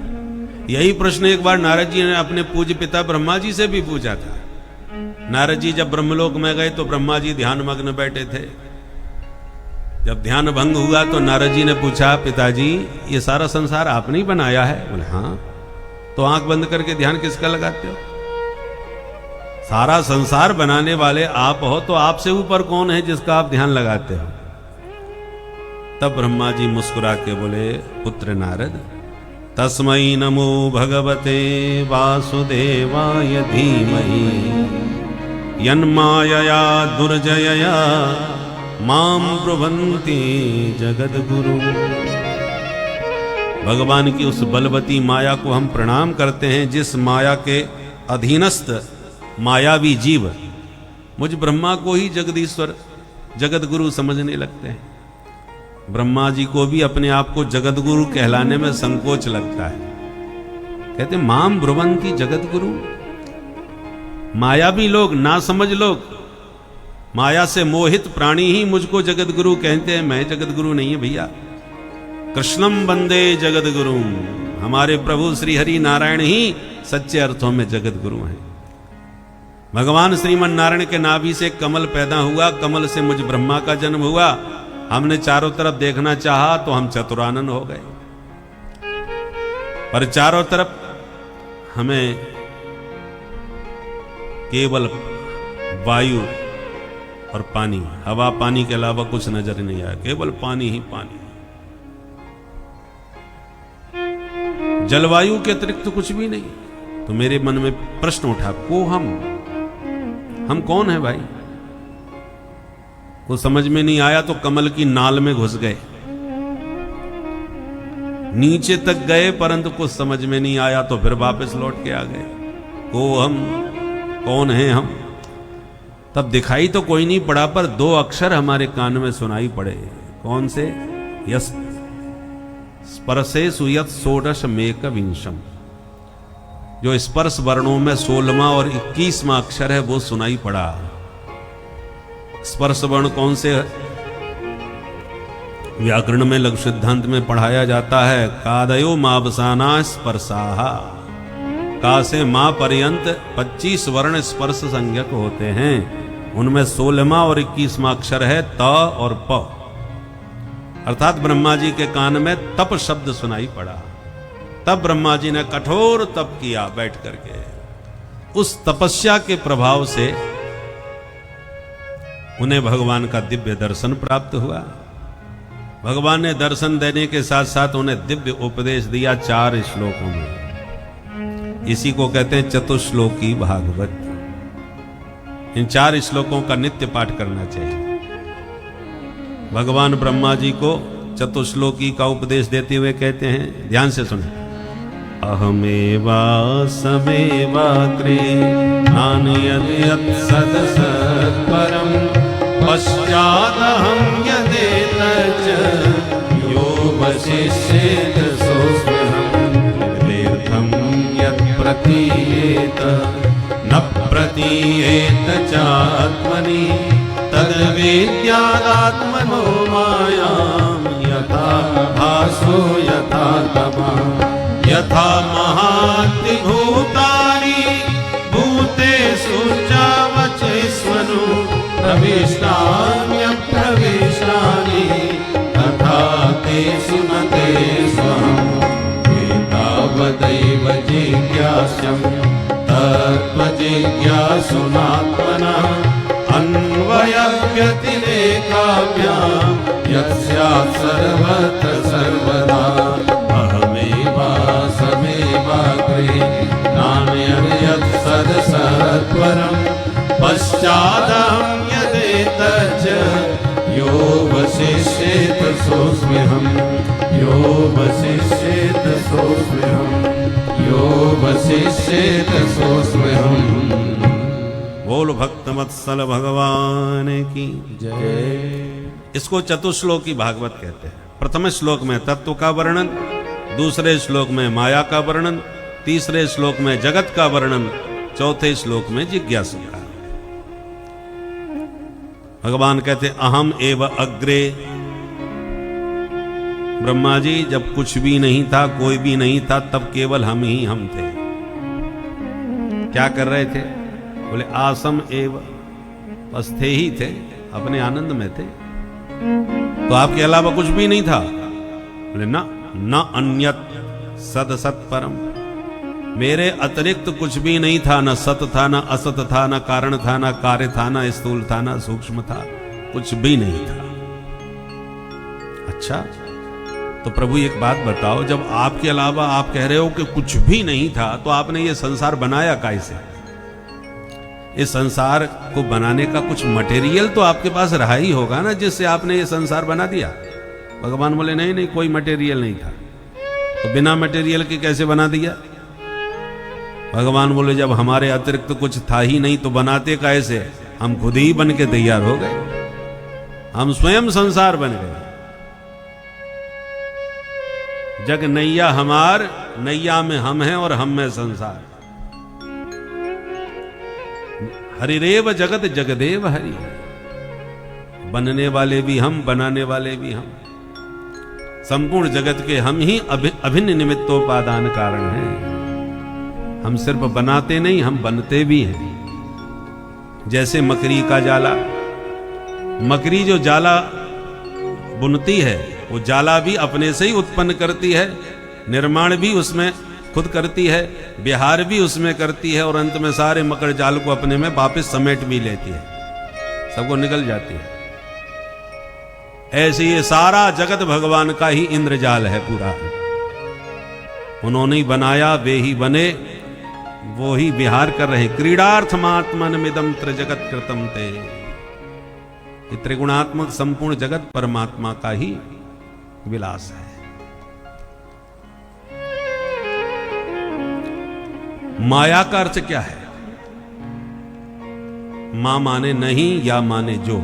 यही प्रश्न एक बार नारद जी ने अपने पूज्य पिता ब्रह्मा जी से भी पूछा था। नारद जी जब ब्रह्मलोक में गए तो ब्रह्मा जी ध्यान मग्न बैठे थे। जब ध्यान भंग हुआ तो नारद जी ने पूछा, पिताजी ये सारा संसार आपने ही बनाया है? बोले हाँ। तो आंख बंद करके ध्यान किसका लगाते हो? सारा संसार बनाने वाले आप हो, तो आपसे ऊपर कौन है जिसका आप ध्यान लगाते हो? तब ब्रह्मा जी मुस्कुरा के बोले, पुत्र नारद, तस्मै नमो भगवते वासुदेवाय धीमहि यन्मायया दुर्जयया माम ब्रुवन्ति जगद्गुरु। भगवान की उस बलवती माया को हम प्रणाम करते हैं, जिस माया के अधीनस्थ मायावी जीव मुझ ब्रह्मा को ही जगदीश्वर जगतगुरु समझने लगते हैं। ब्रह्मा जी को भी अपने आप को जगतगुरु कहलाने में संकोच लगता है। कहते माम ब्रुवन्ति जगतगुरु। मायावी लोग, ना समझ लोग, माया से मोहित प्राणी ही मुझको जगतगुरु कहते हैं। मैं जगतगुरु नहीं है भैया। कृष्णम वंदे जगतगुरु। हमारे प्रभु श्री हरि नारायण ही सच्चे अर्थों में जगतगुरु हैं। भगवान श्रीमन नारायण के नाभि से कमल पैदा हुआ, कमल से मुझ ब्रह्मा का जन्म हुआ। हमने चारों तरफ देखना चाहा तो हम चतुरानन हो गए, पर चारों तरफ हमें केवल वायु और पानी, हवा पानी के अलावा कुछ नजर नहीं आया, केवल पानी ही पानी। जलवायु के अतिरिक्त तो कुछ भी नहीं। तो मेरे मन में प्रश्न उठा, को हम कौन है भाई? को समझ में नहीं आया तो कमल की नाल में घुस गए, नीचे तक गए, परंतु कुछ समझ में नहीं आया तो फिर वापस लौट के आ गए। को हम, कौन है हम? तब दिखाई तो कोई नहीं पड़ा, पर दो अक्षर हमारे कान में सुनाई पड़े। कौन से? यस स्पर्शे सुयत षोडश मेक विंशम। जो स्पर्श वर्णों में 16वां और 21वां अक्षर है वो सुनाई पड़ा। स्पर्श वर्ण कौन से? व्याकरण में लघु सिद्धांत में पढ़ाया जाता है, कादयो मावसाना स्पर्शाहा। का से मां पर्यंत 25 वर्ण स्पर्श संज्ञक होते हैं। उनमें 16वां और 21वां अक्षर है त और प। अर्थात ब्रह्मा जी के कान में तप शब्द सुनाई पड़ा। तब ब्रह्मा जी ने कठोर तप किया बैठ करके। उस तपस्या के प्रभाव से उन्हें भगवान का दिव्य दर्शन प्राप्त हुआ। भगवान ने दर्शन देने के साथ साथ उन्हें दिव्य उपदेश दिया 4 श्लोकों में। इसी को कहते हैं चतुश्लोकी भागवत। इन 4 श्लोकों का नित्य पाठ करना चाहिए। भगवान ब्रह्मा जी को चतुश्लोकी का उपदेश देते हुए कहते हैं, ध्यान से सुने। अहमेवा समेवाग्रे नान्यद् सदसत्परं पश्चादहं यदेतच्च यो वशिष्येत सोऽस्म्यहं तीर्थं यत् प्रतीयेत न प्रतीयेत चात्मनि तद्वेद्यादात्मनो मायां यथा भासो यथा तमः यथा महान्ति भूतानि भूतेषु चावचेष्वनु प्रविष्टान्यप्रविष्टानि तथा तेषु न तेष्वहम् एतावदैव जिज्ञास्यं तत्त्वजिज्ञासुनात्मनः अन्वयव्यतिरेकाभ्यां यत् स्यात् सर्वत्र सर्वदा अहमेवासमेवाग्रे नान्यद् सदसत्परं पश्चादहं यदेतच्च यो वशिष्येत सोऽस्म्यहं यो वशिष्येत सोऽस्म्यहं यो वशिष्येत सोऽस्म्यहं। वो बोल भक्त वत्सल भगवान की जय। इसको चतुश्लोकी भागवत कहते हैं। प्रथम श्लोक में तत्व का वर्णन, दूसरे श्लोक में माया का वर्णन, तीसरे श्लोक में जगत का वर्णन, चौथे श्लोक में जिज्ञासु का। भगवान कहते अहम एव अग्रे। ब्रह्मा जी जब कुछ भी नहीं था, कोई भी नहीं था, तब केवल हम ही हम थे। क्या कर रहे थे? बोले आसम एव, बस थे ही थे, अपने आनंद में थे। तो आपके अलावा कुछ भी नहीं था। बोले ना न अन्यत सद सत परम, मेरे अतिरिक्त कुछ भी नहीं था। न सत था, न असत था, न कारण था, न कार्य था, न स्थूल था, न सूक्ष्म था, कुछ भी नहीं था। अच्छा, तो प्रभु एक बात बताओ, जब आपके अलावा आप कह रहे हो कि कुछ भी नहीं था, तो आपने ये संसार बनाया कैसे? इस संसार को बनाने का कुछ मटेरियल तो आपके पास रहा ही होगा ना, जिससे आपने ये संसार बना दिया। भगवान बोले नहीं नहीं, कोई मटेरियल नहीं था। तो बिना मटेरियल के कैसे बना दिया? भगवान बोले जब हमारे अतिरिक्त कुछ था ही नहीं तो बनाते कैसे? हम खुद ही बन के तैयार हो गए, हम स्वयं संसार बन गए। जग नैया हमार, नैया में हम हैं और हम में संसार। हरिरेव जगत जगदेव हरि, बनने वाले भी हम, बनाने वाले भी हम। संपूर्ण जगत के हम ही अभिन्न निमित्तोपादान कारण हैं। हम सिर्फ बनाते नहीं, हम बनते भी हैं। जैसे मकड़ी का जाला, मकड़ी जो जाला बुनती है, वो जाला भी अपने से ही उत्पन्न करती है, निर्माण भी उसमें खुद करती है, विहार भी उसमें करती है, और अंत में सारे मकड़ जाल को अपने में वापस समेट भी लेती है, सबको निकल जाती है। ऐसे ये सारा जगत भगवान का ही इंद्रजाल है पूरा। उन्होंने ही बनाया, वे ही बने, वो ही विहार कर रहे। क्रीडार्थमात्मन मिदम त्रिजगत कृतम ते। त्रिगुणात्मक संपूर्ण जगत परमात्मा का ही विलास है। माया का अर्थ क्या है? मां माने नहीं या माने जो,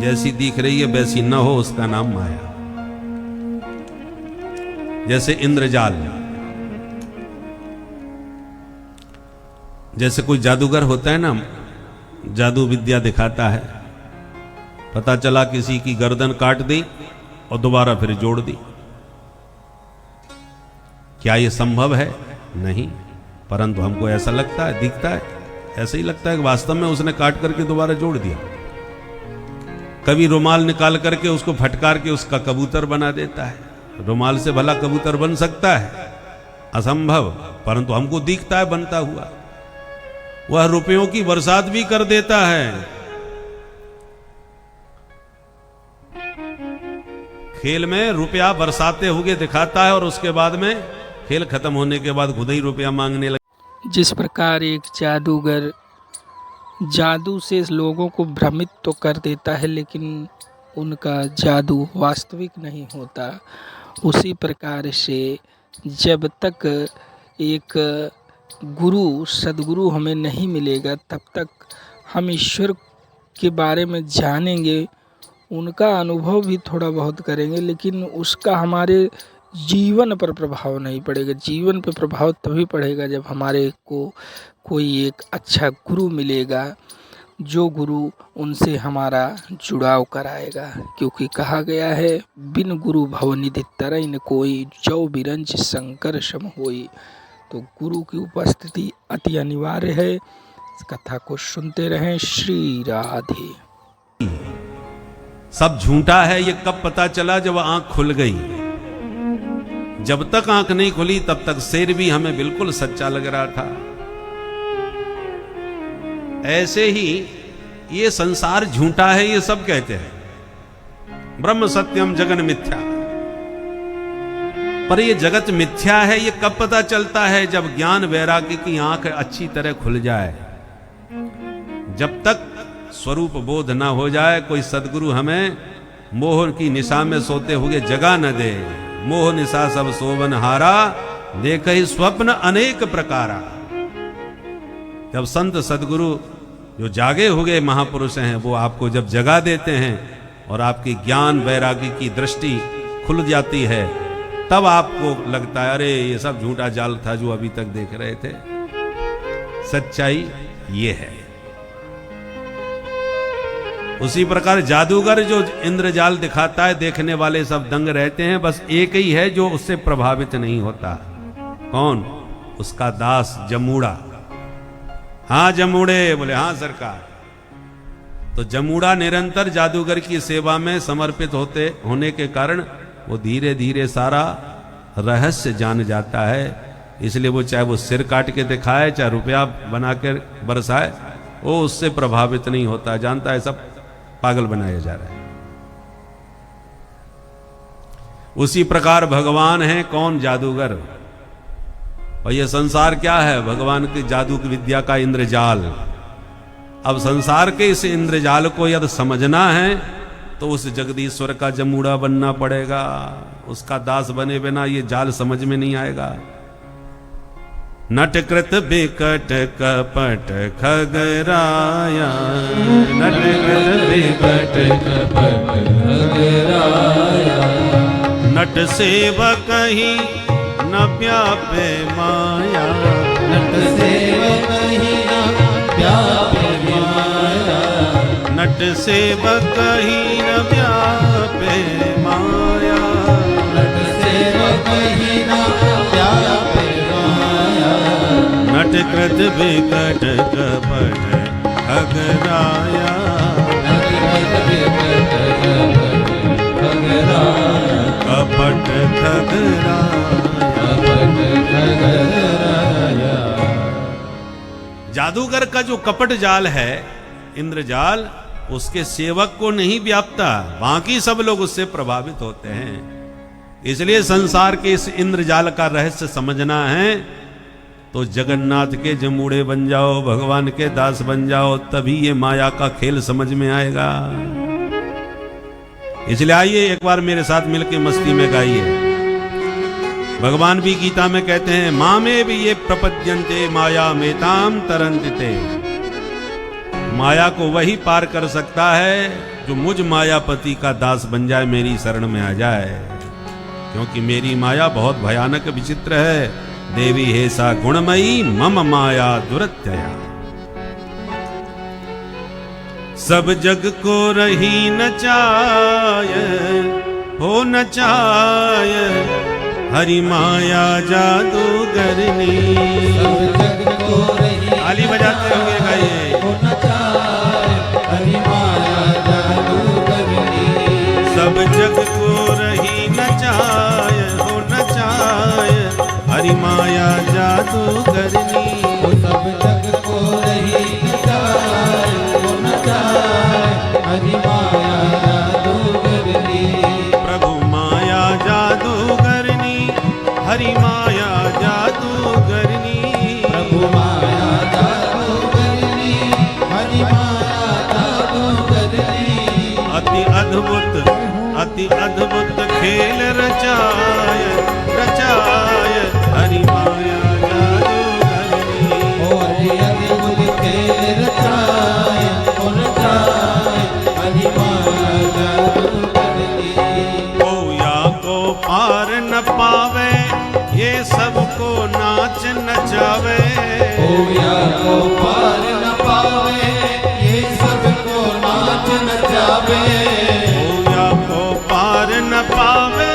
जैसी दिख रही है वैसी न हो, उसका नाम माया। जैसे इंद्रजाल, जैसे कोई जादूगर होता है ना, जादू विद्या दिखाता है, पता चला किसी की गर्दन काट दी और दोबारा फिर जोड़ दी। क्या यह संभव है? नहीं, परंतु हमको ऐसा लगता है, दिखता है, ऐसा ही लगता है कि वास्तव में उसने काट करके दोबारा जोड़ दिया। कभी रुमाल निकाल करके उसको फटकार के उसका कबूतर बना देता है। रुमाल से भला कबूतर बन सकता है? असंभव, परंतु हमको दिखता है बनता हुआ। वह रुपयों की बरसात भी कर देता है। खेल में रुपया बरसाते हुए दिखाता है और उसके बाद में खेल खत्म होने के बाद खुद ही रुपया मांगने लगे। जिस प्रकार एक जादूगर जादू से लोगों को भ्रमित तो कर देता है, लेकिन उनका जादू वास्तविक नहीं होता, उसी प्रकार से जब तक एक गुरु, सदगुरु हमें नहीं मिलेगा, तब तक हम ईश्वर के बारे में जानेंगे, उनका अनुभव भी थोड़ा बहुत करेंगे, लेकिन उसका हमारे जीवन पर प्रभाव नहीं पड़ेगा। जीवन पर प्रभाव तभी पड़ेगा जब हमारे को कोई एक अच्छा गुरु मिलेगा, जो गुरु उनसे हमारा जुड़ाव कराएगा। क्योंकि कहा गया है, बिन गुरु भवनिधि तरई न कोई, जो बिरंच शंकर सम होई। तो गुरु की उपस्थिति अति अनिवार्य है। इस कथा को सुनते रहें। श्री राधे। सब झूठा है ये कब पता चला? जब आंख खुल गई। जब तक आंख नहीं खुली तब तक शेर भी हमें बिल्कुल सच्चा लग रहा था। ऐसे ही ये संसार झूठा है ये सब कहते हैं। ब्रह्म सत्यम जगन मिथ्या, पर ये जगत मिथ्या है ये कब पता चलता है? जब ज्ञान वैराग्य की आंख अच्छी तरह खुल जाए। जब तक स्वरूप बोध ना हो जाए, कोई सदगुरु हमें मोह की निशा में सोते हुए जगा न दे। मोह निशा सब सोवन हारा, देख ही स्वप्न अनेक प्रकारा। जब संत सदगुरु जो जागे हुए महापुरुष हैं वो आपको जब जगा देते हैं और आपकी ज्ञान वैरागी की दृष्टि खुल जाती है, तब आपको लगता है अरे ये सब झूठा जाल था जो अभी तक देख रहे थे। सच्चाई ये है। उसी प्रकार जादूगर जो इंद्रजाल दिखाता है, देखने वाले सब दंग रहते हैं, बस एक ही है जो उससे प्रभावित नहीं होता। कौन? उसका दास जमूड़ा। हाँ जमूड़े, बोले हाँ सरकार। तो जमूड़ा निरंतर जादूगर की सेवा में समर्पित होने के कारण वो धीरे धीरे सारा रहस्य जान जाता है। इसलिए वो चाहे वो सिर काट के दिखाए, चाहे रुपया बना के बरसाए, वो उससे प्रभावित नहीं होता। जानता है सब पागल बनाया जा रहा है। उसी प्रकार भगवान है कौन? जादूगर। और ये संसार क्या है? भगवान की जादू की विद्या का इंद्रजाल। अब संसार के इस इंद्रजाल को यदि समझना है तो उस जगदीश्वर का जमूड़ा बनना पड़ेगा। उसका दास बने बिना ये जाल समझ में नहीं आएगा। नटकृत बिकट कपट खगराया, नटकृत बिकट कपट खगराया, नट सेवक ही न व्यापे माया, नट सेवक ही न व्यापे माया, नट सेवक ही न व्यापे माया, नट सेवक ही न व्यापे माया, नटकृत बिकट कपट खगराया, नटकृत बिकट कपट खगराया, कपट खगराया, कपट खगराया। जादूगर का जो कपट जाल है, इंद्रजाल, उसके सेवक को नहीं व्यापता, बाकी सब लोग उससे प्रभावित होते हैं। इसलिए संसार के इस इंद्रजाल का रहस्य समझना है तो जगन्नाथ के जमूड़े बन जाओ, भगवान के दास बन जाओ, तभी ये माया का खेल समझ में आएगा। इसलिए आइए एक बार मेरे साथ मिलके मस्ती में गाइए। भगवान भी गीता में कहते हैं, माँ में भी ये प्रपद्यन्ते माया मेताम तरन्ते। माया को वही पार कर सकता है जो मुझ मायापति का दास बन जाए, मेरी शरण में आ जाए। क्योंकि मेरी माया बहुत भयानक विचित्र है। देवी हे सा गुणमयी मम माया दुरत्यया। सब जग को रही नचाय, हो नचाय, हरि माया जादूगरनी। सब जग को रही, ताली बजाते होंगे गाइए, हो नचाय, हरि माया जादूगरनी। सब जग को रही नचाय, हो नचाय, हरि माया जादूगरनी। सब जग को रही नचाय, हो नचाय, हरि माया जादूगरनी। प्रभु माया जादूगरनी, हरि माया जादूगरनी। प्रभु माया जादूगरनी, हरि माया जादूगरनी। अति अद्भुत खेल रचाय, रचाय, हरि माया जादूगरनी। ओ अति अद्भुत खेल रचाय, रचाय, हरि माया जादूगरनी। कोया को पार न पावे, ये सबको नाच नचावे। कोया को पार न पावे, ये सबको नाच नचावे। कोया को पार न पावे,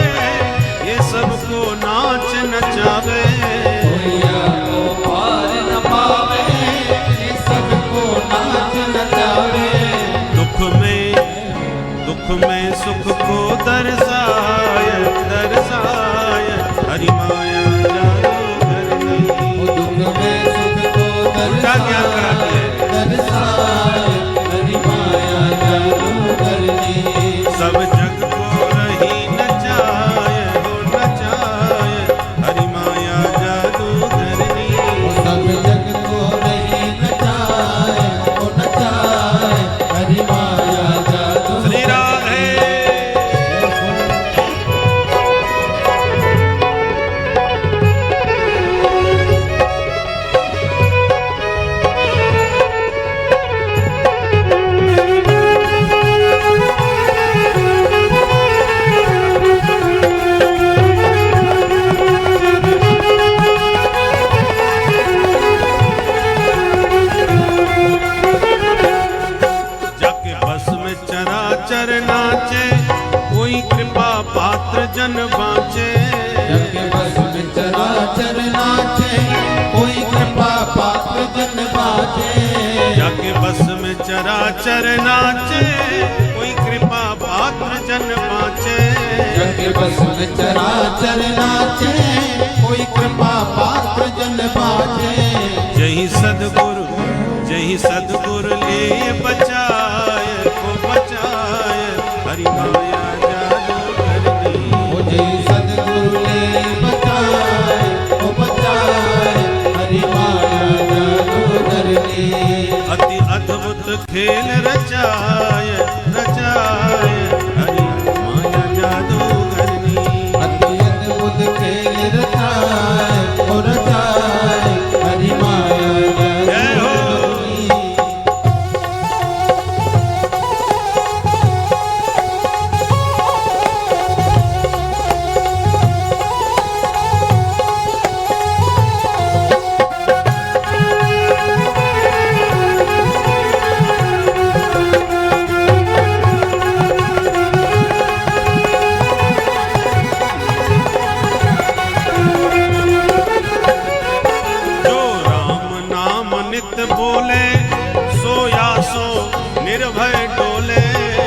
बाचे। जाके बस में चराचर नाचे, कोई कृपा पात्र जन पाचे। जाके बस में चराचर नाचे, कोई कृपा पात्र जन पाचे। जही सदगुरु ले बचाए, को बचाए हरि माया जादू करनी। मुझे सदगुरु ले बचाए, को बचाए हरि माया जादू करनी। अति अद्भुत खेल रचाए, रचाए हरि माया जादू करनी। अति अद्भुत खेल रचाए, को रचाए हरि माया जय हो। बोले सोया सो निर्भय डोले।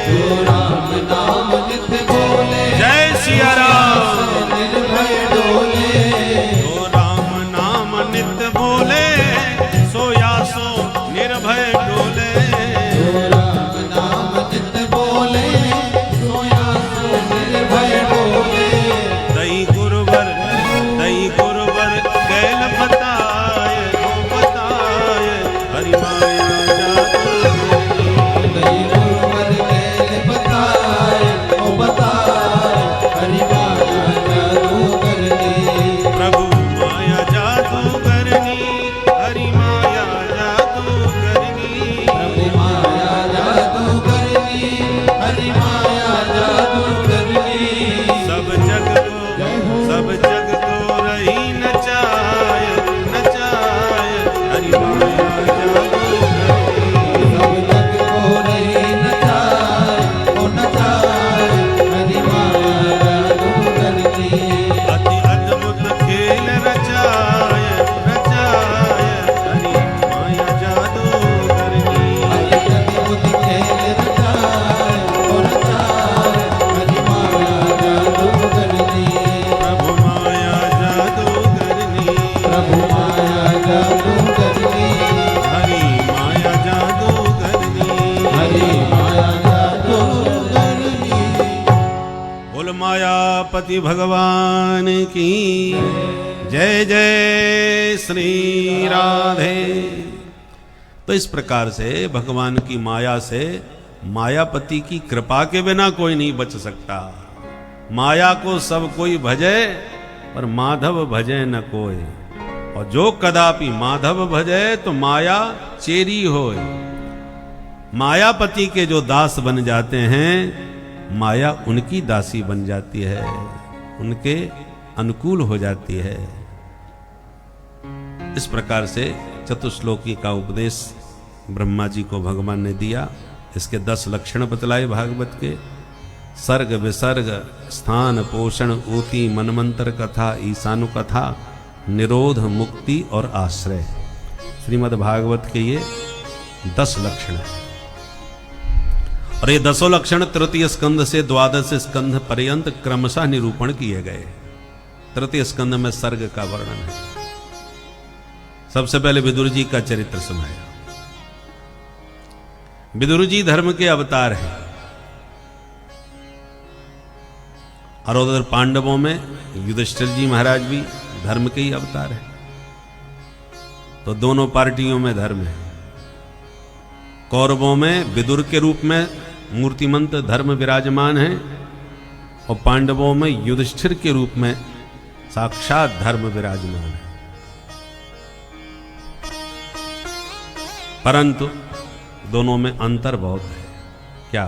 जो राम नाम नित बोले, जय सिया राम। निर्भय डोले। जो राम नाम नित बोले, सोया सो निर्भय डोले। जो राम नाम नित बोले, सोया सो निर्भय डोले। दई गुरुवर कैल बताए, वो बताए हरि माया जादू करनी। दई गुरुवर कैल बताए, वो बताए हरि माया जादू करनी। प्रभु माया जादू करनी, हरि माया जादू करनी। प्रभु माया जादू करनी, हरि माया जादू करनी। सब जग को रही नचाए, नचाए हरि माया जादू करनी। सब जग को रही नचाए, ओ नचाए हरि माया जादू करनी। अति अद्भुत खेल रचाए, रचाए हरि माया जादू करनी। अति अद्भुत खेल रचाए, ओ रचाए हरि माया जादू करनी। प्रभु माया जादू करनी, प्रभु माया जादू करनी। हरि माया जादू करनी। हरि माया जादू करनी। बोल मायापति भगवान की जय। जय श्री राधे। तो इस प्रकार से भगवान की माया से, मायापति की कृपा के बिना कोई नहीं बच सकता। माया को सब कोई भजे, पर माधव भजे न कोई। और जो कदापि माधव भजे, तो माया चेरी होए। मायापति के जो दास बन जाते हैं, माया उनकी दासी बन जाती है, उनके अनुकूल हो जाती है। इस प्रकार से चतुश्लोकी का उपदेश ब्रह्मा जी को भगवान ने दिया। इसके 10 लक्षण बतलाए भागवत के। सर्ग विसर्ग, स्थान पोषण, ऊती, मनमंत्र कथा, ईशानु कथा, निरोध, मुक्ति और आश्रय। श्रीमद् भागवत के ये 10 लक्षण है। और ये 10 लक्षण तृतीय स्कंध से 12 स्कंध पर्यंत क्रमशः निरूपण किए गए। तृतीय स्कंध में सर्ग का वर्णन है। सबसे पहले विदुर जी का चरित्र सुनाया। विदुर जी धर्म के अवतार हैं। और उधर पांडवों में युधिष्ठिर जी महाराज भी धर्म के ही अवतार हैं। तो दोनों पार्टियों में धर्म है। कौरवों में विदुर के रूप में मूर्तिमंत धर्म विराजमान है, और पांडवों में युधिष्ठिर के रूप में साक्षात धर्म विराजमान है। परंतु दोनों में अंतर बहुत है। क्या?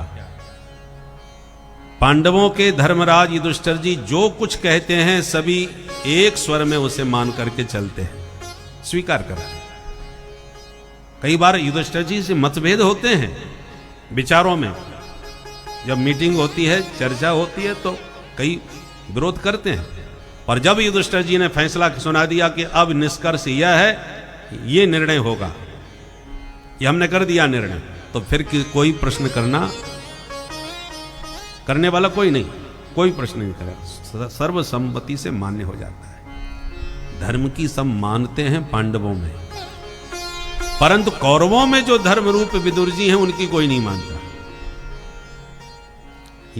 पांडवों के धर्मराज युधिष्ठिर जी जो कुछ कहते हैं सभी एक स्वर में उसे मान करके चलते हैं, स्वीकार करते हैं। कई बार युधिष्ठिर जी से मतभेद होते हैं विचारों में। जब मीटिंग होती है, चर्चा होती है, तो कई विरोध करते हैं। और जब युधिष्ठिर जी ने फैसला सुना दिया कि अब निष्कर्ष यह है, ये निर्णय होगा, ये हमने कर दिया निर्णय, तो फिर कोई प्रश्न करने वाला कोई नहीं, कोई प्रश्न नहीं करेगा, सर्वसम्मति से मान्य हो जाता है। धर्म की सब मानते हैं पांडवों में, परंतु कौरवों में जो धर्म रूप विदुर जी हैं उनकी कोई नहीं मानता।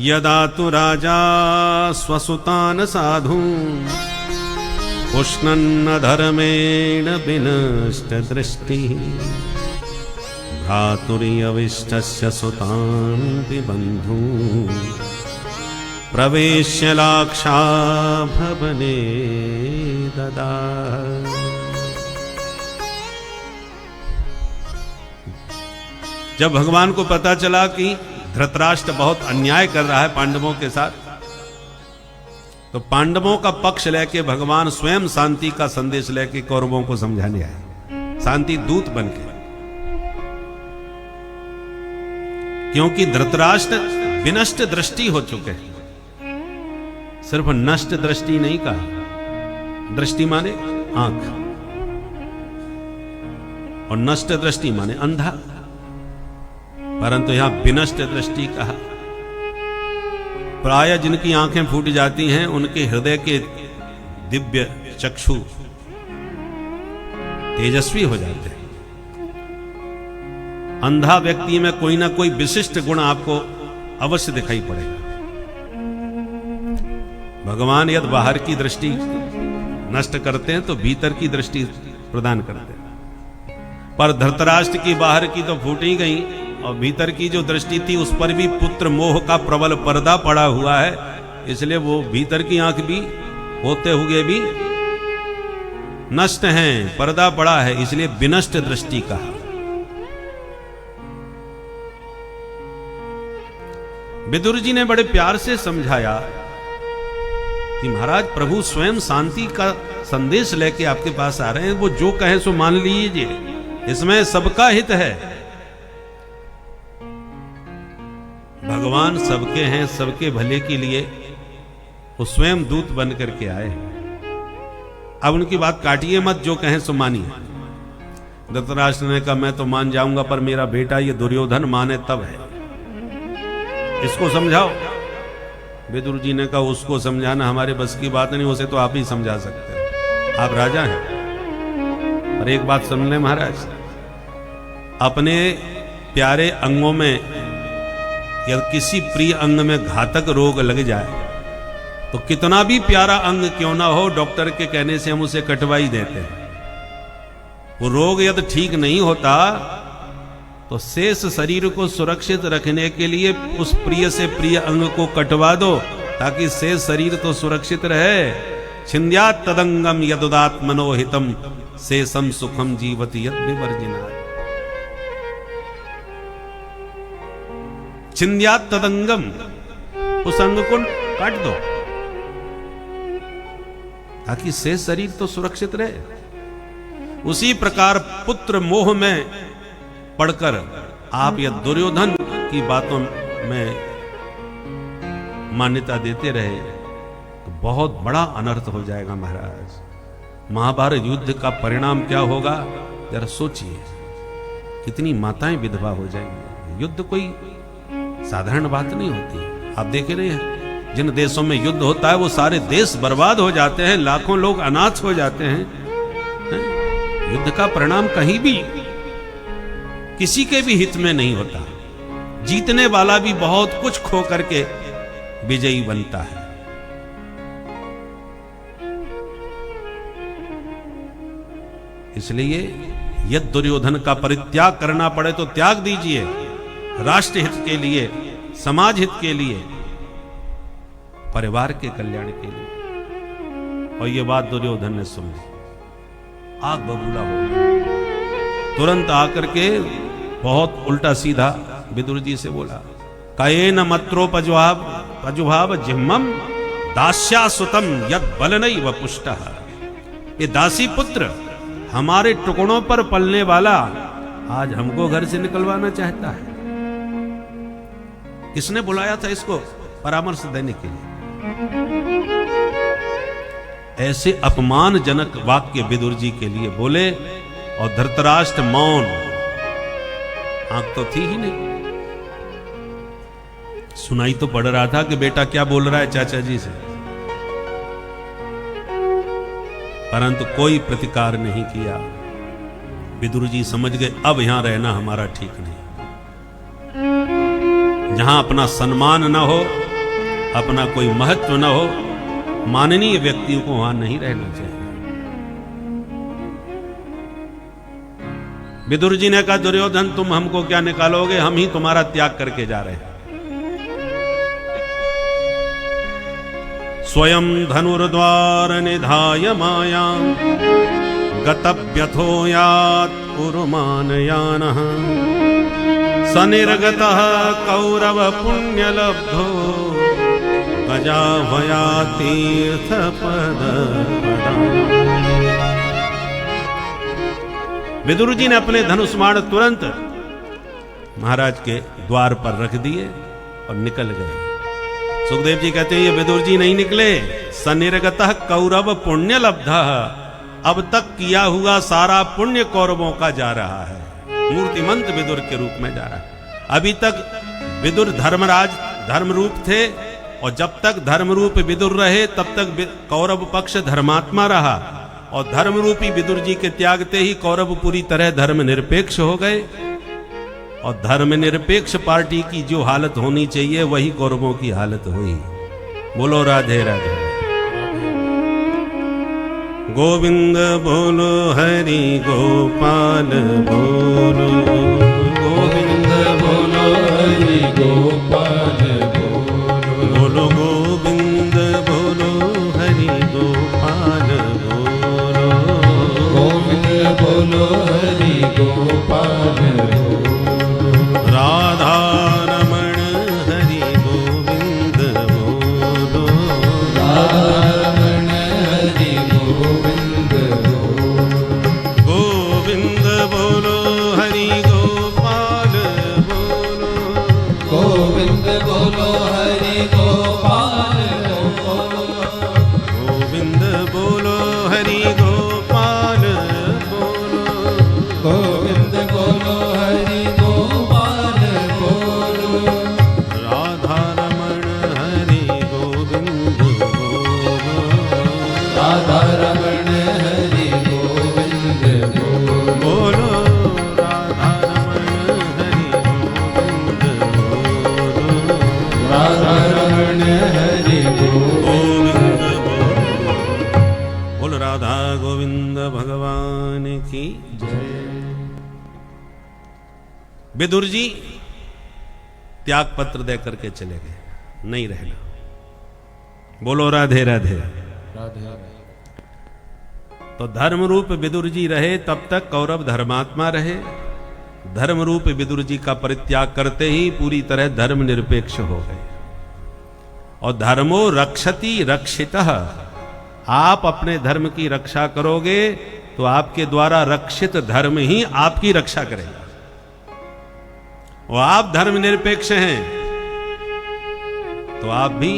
यदा तु राजा स्वसुतान साधु पुष्णन्न धर्मेण विनष्ट दृष्टि भ्रातुर्यविष्टस्य सुतान्ति बन्धु प्रवेश्य लाक्षा भवने ददा। जब भगवान को पता चला कि धृतराष्ट्र बहुत अन्याय कर रहा है पांडवों के साथ, तो पांडवों का पक्ष लेके भगवान स्वयं शांति का संदेश लेके कौरवों को समझाने आए, शांति दूत बनके। क्योंकि धृतराष्ट्र विनष्ट दृष्टि हो चुके हैं। सिर्फ नष्ट दृष्टि नहीं कहा, दृष्टि माने आंख, और नष्ट दृष्टि माने अंधा, परंतु यहां विनष्ट दृष्टि कहा। प्राय जिनकी आंखें फूट जाती हैं उनके हृदय के दिव्य चक्षु तेजस्वी हो जाते हैं। अंधा व्यक्ति में कोई ना कोई विशिष्ट गुण आपको अवश्य दिखाई पड़ेगा। भगवान यदि बाहर की दृष्टि नष्ट करते हैं तो भीतर की दृष्टि प्रदान करते हैं। पर धृतराष्ट्र की बाहर की तो फूट ही गई, और भीतर की जो दृष्टि थी उस पर भी पुत्र मोह का प्रबल पर्दा पड़ा हुआ है, इसलिए वो भीतर की आंख भी होते हुए भी नष्ट हैं, पर्दा पड़ा है, इसलिए विनष्ट दृष्टि कहा। विदुर जी ने बड़े प्यार से समझाया कि महाराज प्रभु स्वयं शांति का संदेश लेके आपके पास आ रहे हैं, वो जो कहे सो मान लीजिए, इसमें सबका हित है। भगवान सबके हैं, सबके भले के लिए वो स्वयं दूत बन करके आए हैं। अब उनकी बात काटिए मत, जो कहें सो मानिए। धृतराष्ट्र ने कहा मैं तो मान जाऊंगा, पर मेरा बेटा ये दुर्योधन माने तब है, इसको समझाओ। विदुर जी ने कहा उसको समझाना हमारे बस की बात नहीं, उसे तो आप ही समझा सकते हैं, आप राजा हैं। और एक बात समझ लें महाराज, अपने प्यारे अंगों में या किसी प्रिय अंग में घातक रोग लग जाए तो कितना भी प्यारा अंग क्यों ना हो, डॉक्टर के कहने से हम उसे कटवा ही देते हैं। वो रोग यदि ठीक नहीं होता तो शेष शरीर को सुरक्षित रखने के लिए उस प्रिय से प्रिय अंग को कटवा दो, ताकि शेष शरीर तो सुरक्षित रहे। छिन्द्यात् तदंगम यदुदात् मनोहितम शेषम सुखम जीवति यद विवर्जिना। छिन्द्यात् तदंगम, उस अंग को काट दो ताकि शेष शरीर तो सुरक्षित रहे। उसी प्रकार पुत्र मोह में पढ़कर आप यह दुर्योधन की बातों में मान्यता देते रहे तो बहुत बड़ा अनर्थ हो जाएगा महाराज। महाभारत युद्ध का परिणाम क्या होगा जरा सोचिए, कितनी माताएं विधवा हो जाएंगी। युद्ध कोई साधारण बात नहीं होती। आप देख रहे हैं जिन देशों में युद्ध होता है वो सारे देश बर्बाद हो जाते हैं, लाखों लोग अनाथ हो जाते हैं। युद्ध का परिणाम कहीं भी किसी के भी हित में नहीं होता। जीतने वाला भी बहुत कुछ खो करके विजयी बनता है। इसलिए यदि दुर्योधन का परित्याग करना पड़े तो त्याग दीजिए, राष्ट्र हित के लिए, समाज हित के लिए, परिवार के कल्याण के लिए। और ये बात दुर्योधन ने सुनी, आग बबूला हो गया। तुरंत आकर के बहुत उल्टा सीधा विदुर जी से बोला, कयेन मत्रो पजुभाव जिह्मम दास्यासुतम यद बलनैव पुष्टः। ये दासी पुत्र हमारे टुकड़ों पर पलने वाला आज हमको घर से निकलवाना चाहता है। किसने बुलाया था इसको परामर्श देने के लिए? ऐसे अपमानजनक वाक्य विदुर जी के लिए बोले और धृतराष्ट्र मौन, आंख तो थी ही नहीं। सुनाई तो पड़ रहा था कि बेटा क्या बोल रहा है चाचा जी से, परंतु कोई प्रतिकार नहीं किया। विदुर जी समझ गए अब यहां रहना हमारा ठीक नहीं। जहां अपना सम्मान न हो, अपना कोई महत्व न हो, माननीय व्यक्तियों को वहां नहीं रहना चाहिए। विदुर जी ने कहा दुर्योधन तुम हमको क्या निकालोगे, हम ही तुम्हारा त्याग करके जा रहे हैं। स्वयं धनुर्द्वार निधाय मायां गतव्यथो यात् पुरुमानयानः सनिर्गतः कौरव पुण्यलब्धो गजाभया तीर्थपद। विदुर जी ने अपने धनुष बाण तुरंत महाराज के द्वार पर रख दिए और निकल गए। सुखदेव जी कहते हैं ये विदुर जी नहीं निकले, सनिर्गतः कौरव पुण्य लब्धः, अब तक किया हुआ सारा पुण्य कौरवों का जा रहा है। मूर्तिमंत विदुर के रूप में जा रहा है। अभी तक विदुर धर्मराज धर्म रूप थे, और जब तक धर्म रूप विदुर रहे तब तक कौरव पक्ष धर्मात्मा रहा, और धर्म रूपी विदुर जी के त्यागते ही कौरव पूरी तरह धर्म निरपेक्ष हो गए। और धर्म निरपेक्ष पार्टी की जो हालत होनी चाहिए वही कौरवों की हालत हुई। बोलो राधे राधे। गोविंद बोलो हरि गोपाल बोलो, गोविंद बोलो हरि गोपाल बोलो, बोलो गोविंद बोलो हरि गोपाल बोलो, गोविंद बोलो हरि गोपाल बोलो, राधा रमण हरि गोविंद बोलो, राधा रमण हरि गोविंद बोलो, गोविंद बोलो हरि गोपाल बोलो, गोविंद बोलो हरि गोपाल बोलो, गोविंद बोलो हरि गोपाल बोलो, गोविंद बोलो हरि गोपाल बोलो, राधा रमण हरि गोविंद बोलो, राधा रमण हरि गोविंद बोलो, बोलो राधा रमण हरि गोविंद बोलो, राधा रमण हरि गोविंद बोलो। बोल राधा गोविंद भगवान की जय। विदुर जी त्याग पत्र दे करके चले गए, नहीं रहना। बोलो राधे राधे। राधे तो धर्म रूप विदुर जी रहे तब तक कौरव धर्मात्मा रहे। धर्म रूप विदुर जी का परित्याग करते ही पूरी तरह धर्म निरपेक्ष हो गए। और धर्मो रक्षति रक्षितः, आप अपने धर्म की रक्षा करोगे तो आपके द्वारा रक्षित धर्म ही आपकी रक्षा करेगा। और आप धर्म निरपेक्ष हैं तो आप भी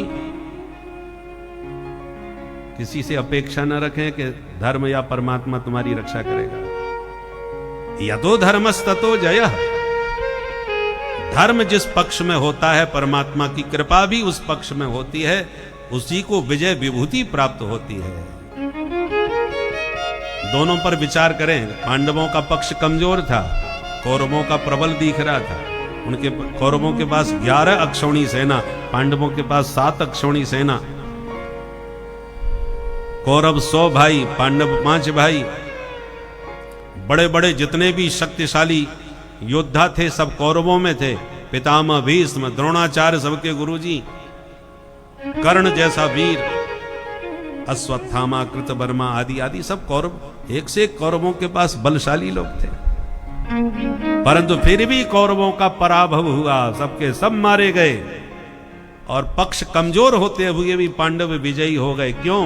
किसी से अपेक्षा न रखें कि धर्म या परमात्मा तुम्हारी रक्षा करेगा। यतो धर्मस्ततो जयः, धर्म जिस पक्ष में होता है परमात्मा की कृपा भी उस पक्ष में होती है, उसी को विजय विभूति प्राप्त होती है। दोनों पर विचार करें। पांडवों का पक्ष कमजोर था, कौरवों का प्रबल दिख रहा था। उनके कौरवों के पास 11 अक्षौणी सेना, पांडवों के पास 7 अक्षौणी सेना। कौरव 100 भाई, पांडव 5 भाई। बड़े बड़े जितने भी शक्तिशाली योद्धा थे सब कौरवों में थे। पितामह भीष्म, द्रोणाचार्य सबके गुरुजी, कर्ण जैसा वीर, अश्वत्थामा, कृतवर्मा आदि आदि सब कौरव, एक से एक कौरवों के पास बलशाली लोग थे। परंतु फिर भी कौरवों का पराभव हुआ, सबके सब मारे गए। और पक्ष कमजोर होते हुए भी पांडव विजयी हो गए। क्यों?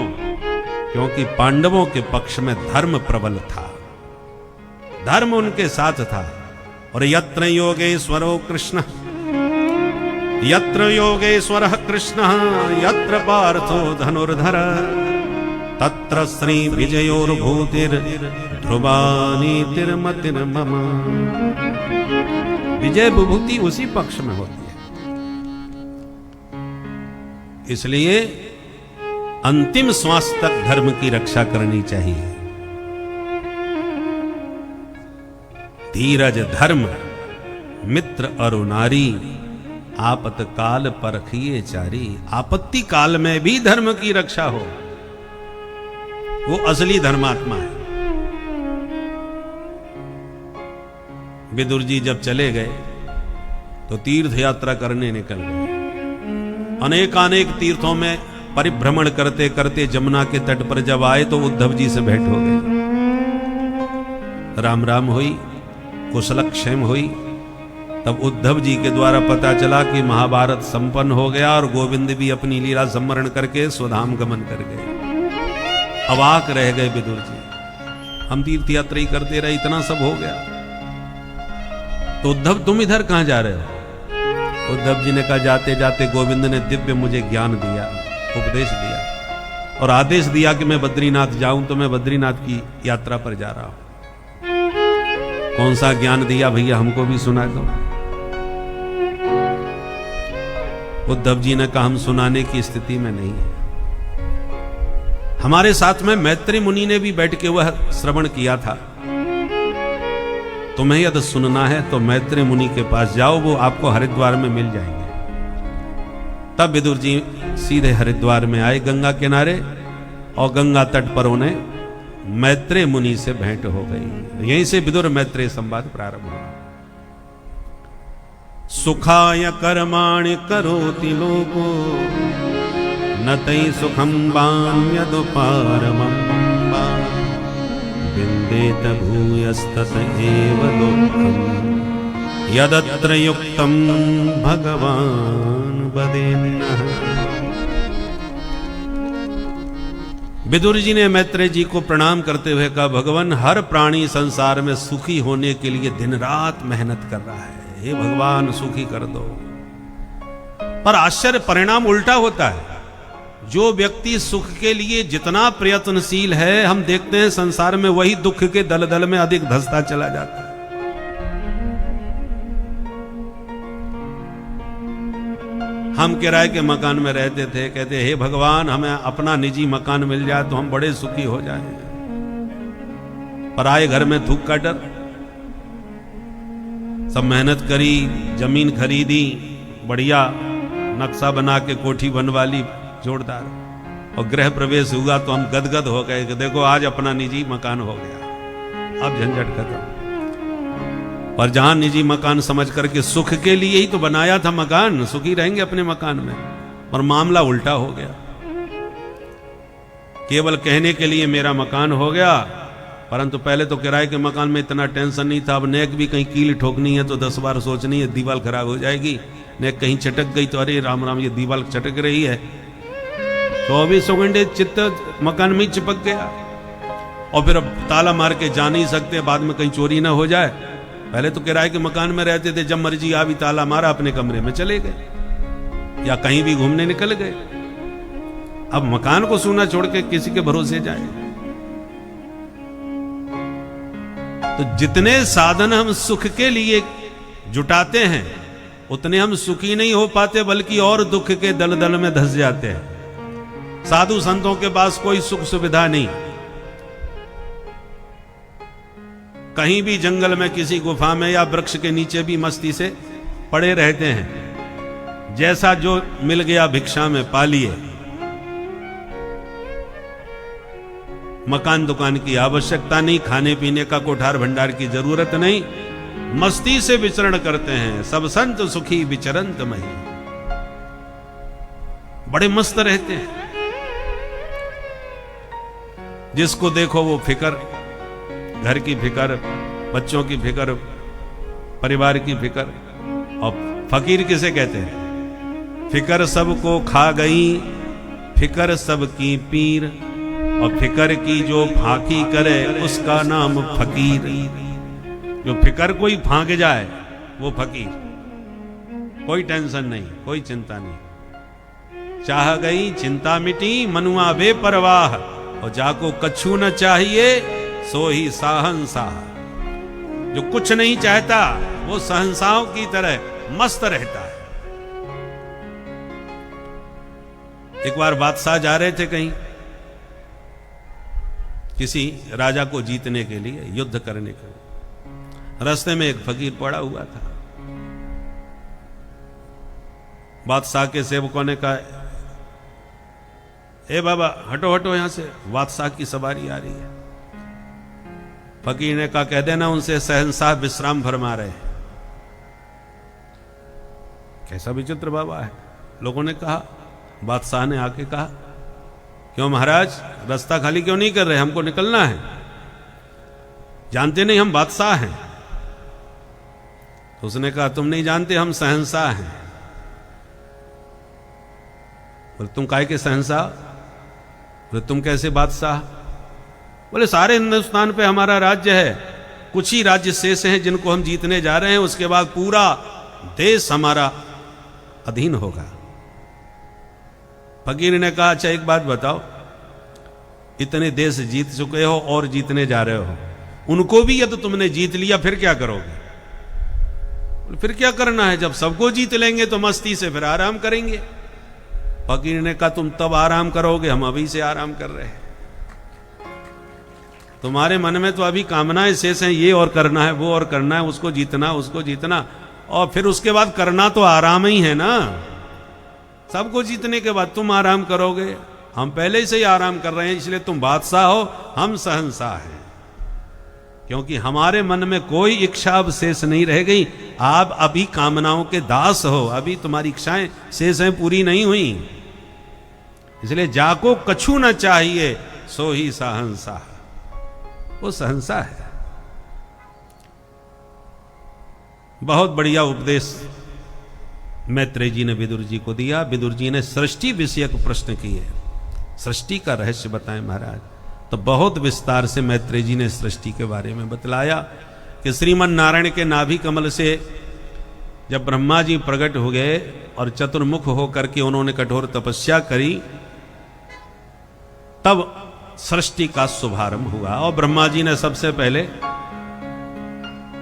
क्योंकि पांडवों के पक्ष में धर्म प्रबल था, धर्म उनके साथ था। और यत्र योगेश्वरो कृष्ण, यत्र योगेश्वरः कृष्णः, यत्र पार्थो धनुर्धर, तत्र श्री विजयोर्भूतिर ध्रुवानीतिर्मतिर्मम। विजय विभूति उसी पक्ष में होती है। इसलिए अंतिम श्वास तक धर्म की रक्षा करनी चाहिए। धीरज धर्म मित्र और नारी, आपत काल परखिए चारी। आपत्ति काल में भी धर्म की रक्षा हो, वो असली धर्मात्मा है। विदुर जी जब चले गए तो तीर्थ यात्रा करने निकल गए। अनेकानेक तीर्थों में परिभ्रमण करते करते जमुना के तट पर जब आए तो उद्धव जी से भेंट हो गई। राम राम हुई, कुशल क्षेम हुई। तब उद्धव जी के द्वारा पता चला कि महाभारत संपन्न हो गया और गोविंद भी अपनी लीला सम्मरण करके स्वधाम गमन कर गए। अवाक रह गए विदुर जी, हम तीर्थ यात्रा ही करते रहे, इतना सब हो गया। तो उद्धव तुम इधर कहां जा रहे हो? उद्धव जी ने कहा जाते जाते गोविंद ने दिव्य मुझे ज्ञान दिया, उपदेश दिया और आदेश दिया कि मैं बद्रीनाथ जाऊं, तो मैं बद्रीनाथ की यात्रा पर जा रहा हूं। कौन सा ज्ञान दिया भैया, हमको भी सुना दो। उद्धव जी ने कहा हम सुनाने की स्थिति में नहीं है। हमारे साथ में मैत्री मुनि ने भी बैठ के वह श्रवण किया था। तुम्हें यदि सुनना है तो मैत्री मुनि के पास जाओ, वो आपको हरिद्वार में मिल जाएंगे। तब विदुर जी सीधे हरिद्वार में आए गंगा किनारे, और गंगा तट पर उन्हें मैत्रेय मुनि से भेंट हो गई। यहीं से विदुर मैत्रेय संवाद प्रारंभ हुआ। सुखाय कर्माणि करोति लोको न तै सुखं वान्यदुपारमं वा विन्देत भूयस्तत एव दुःखं यदत्र युक्तं भगवान् वदेन्नः। विदुर जी ने मैत्रेय जी को प्रणाम करते हुए कहा, भगवान हर प्राणी संसार में सुखी होने के लिए दिन रात मेहनत कर रहा है, हे भगवान सुखी कर दो। पर आश्चर्य परिणाम उल्टा होता है। जो व्यक्ति सुख के लिए जितना प्रयत्नशील है, हम देखते हैं संसार में वही दुख के दलदल में अधिक धंसता चला जाता है। हम किराए के मकान में रहते थे, कहते हे भगवान हमें अपना निजी मकान मिल जाए तो हम बड़े सुखी हो जाएं। पर आए घर में थूक का डर। सब मेहनत करी, जमीन खरीदी, बढ़िया नक्शा बना के कोठी बनवा ली जोरदार, और गृह प्रवेश हुआ तो हम गदगद हो गए कि देखो आज अपना निजी मकान हो गया, अब झंझट खत्म। पर जहां निजी मकान समझ करके सुख के लिए ही तो बनाया था मकान, सुखी रहेंगे अपने मकान में, पर मामला उल्टा हो गया। केवल कहने के लिए मेरा मकान हो गया, परंतु पहले तो किराए के मकान में इतना टेंशन नहीं था। अब नेक भी कहीं कील ठोकनी है तो 10 बार सोचनी है, दीवार खराब हो जाएगी। नेक कहीं चटक गई तो अरे राम राम ये दीवार चटक रही है। 24 घंटे चित्त मकान में चिपक गया, और फिर अब ताला मार के जा नहीं सकते, बाद में कहीं चोरी ना हो जाए। पहले तो किराए के मकान में रहते थे, जब मर्जी आ भी ताला मारा अपने कमरे में चले गए या कहीं भी घूमने निकल गए। अब मकान को सूना छोड़ के किसी के भरोसे जाए। तो जितने साधन हम सुख के लिए जुटाते हैं उतने हम सुखी नहीं हो पाते, बल्कि और दुख के दलदल में धंस जाते हैं। साधु संतों के पास कोई सुख सुविधा नहीं, कहीं भी जंगल में किसी गुफा में या वृक्ष के नीचे भी मस्ती से पड़े रहते हैं। जैसा जो मिल गया भिक्षा में पा लिए। मकान दुकान की आवश्यकता नहीं, खाने पीने का कोठार भंडार की जरूरत नहीं, मस्ती से विचरण करते हैं। सब संत सुखी विचरंत मही, बड़े मस्त रहते हैं। जिसको देखो वो फिकर, घर की फिकर, बच्चों की फिकर, परिवार की फिकर। और फकीर किसे कहते हैं? फिकर सबको खा गई, फिकर सबकी पीर, और फिकर की जो फांकी करे उसका नाम फकीर। जो फिकर कोई फांक जाए वो फकीर। कोई टेंशन नहीं, कोई चिंता नहीं। चाह गई चिंता मिटी, मनुआ बेपरवाह, और जाको कछु न चाहिए सो ही साहंसाह। जो कुछ नहीं चाहता वो सहंसाओं की तरह मस्त रहता है। एक बार बादशाह जा रहे थे कहीं किसी राजा को जीतने के लिए, युद्ध करने के लिए। रास्ते में एक फकीर पड़ा हुआ था। बादशाह के सेवकों ने कहा, ए बाबा हटो हटो यहां से, बादशाह की सवारी आ रही है। फकीर ने कहा, कह देना उनसे शहंशाह विश्राम फरमा रहे हैं। कैसा विचित्र बाबा है। लोगों ने कहा, बादशाह ने आके कहा, क्यों महाराज रास्ता खाली क्यों नहीं कर रहे, हमको निकलना है, जानते नहीं हम बादशाह हैं। तो उसने कहा, तुम नहीं जानते हम शहंशाह हैं। बोले तुम काहे के शहंशाह? बोले तुम कैसे बादशाह? बोले सारे हिंदुस्तान पे हमारा राज्य है, कुछ ही राज्य शेष हैं जिनको हम जीतने जा रहे हैं, उसके बाद पूरा देश हमारा अधीन होगा। फकीर ने कहा, अच्छा एक बात बताओ, इतने देश जीत चुके हो और जीतने जा रहे हो, उनको भी यदि तुमने जीत लिया फिर क्या करोगे? फिर क्या करना है, जब सबको जीत लेंगे तो मस्ती से फिर आराम करेंगे। फकीर ने कहा, तुम तब आराम करोगे, हम अभी से आराम कर रहे हैं। तुम्हारे मन में तो अभी कामनाएं शेष हैं, ये और करना है, वो और करना है, उसको जीतना, और फिर उसके बाद करना तो आराम ही है ना। सबको जीतने के बाद तुम आराम करोगे, हम पहले से ही आराम कर रहे हैं, इसलिए तुम बादशाह हो, हम शहंशाह हैं। क्योंकि हमारे मन में कोई इच्छा अब शेष नहीं रह गई, आप अभी कामनाओं के दास हो, अभी तुम्हारी इच्छाएं शेष हैं, पूरी नहीं हुई। इसलिए जाको कछु न चाहिए सो ही शहंशाह, वो शहंशाह है। बहुत बढ़िया उपदेश मैत्रेय जी ने विदुर जी को दिया। विदुर जी ने सृष्टि विषयक प्रश्न किए, सृष्टि का रहस्य बताएं महाराज। तो बहुत विस्तार से मैत्रेय जी ने सृष्टि के बारे में बतलाया कि श्रीमन नारायण के नाभि कमल से जब ब्रह्मा जी प्रकट हो गए और चतुर्मुख होकर के उन्होंने कठोर तपस्या करी, तब सृष्टि का शुभारंभ हुआ। और ब्रह्मा जी ने सबसे पहले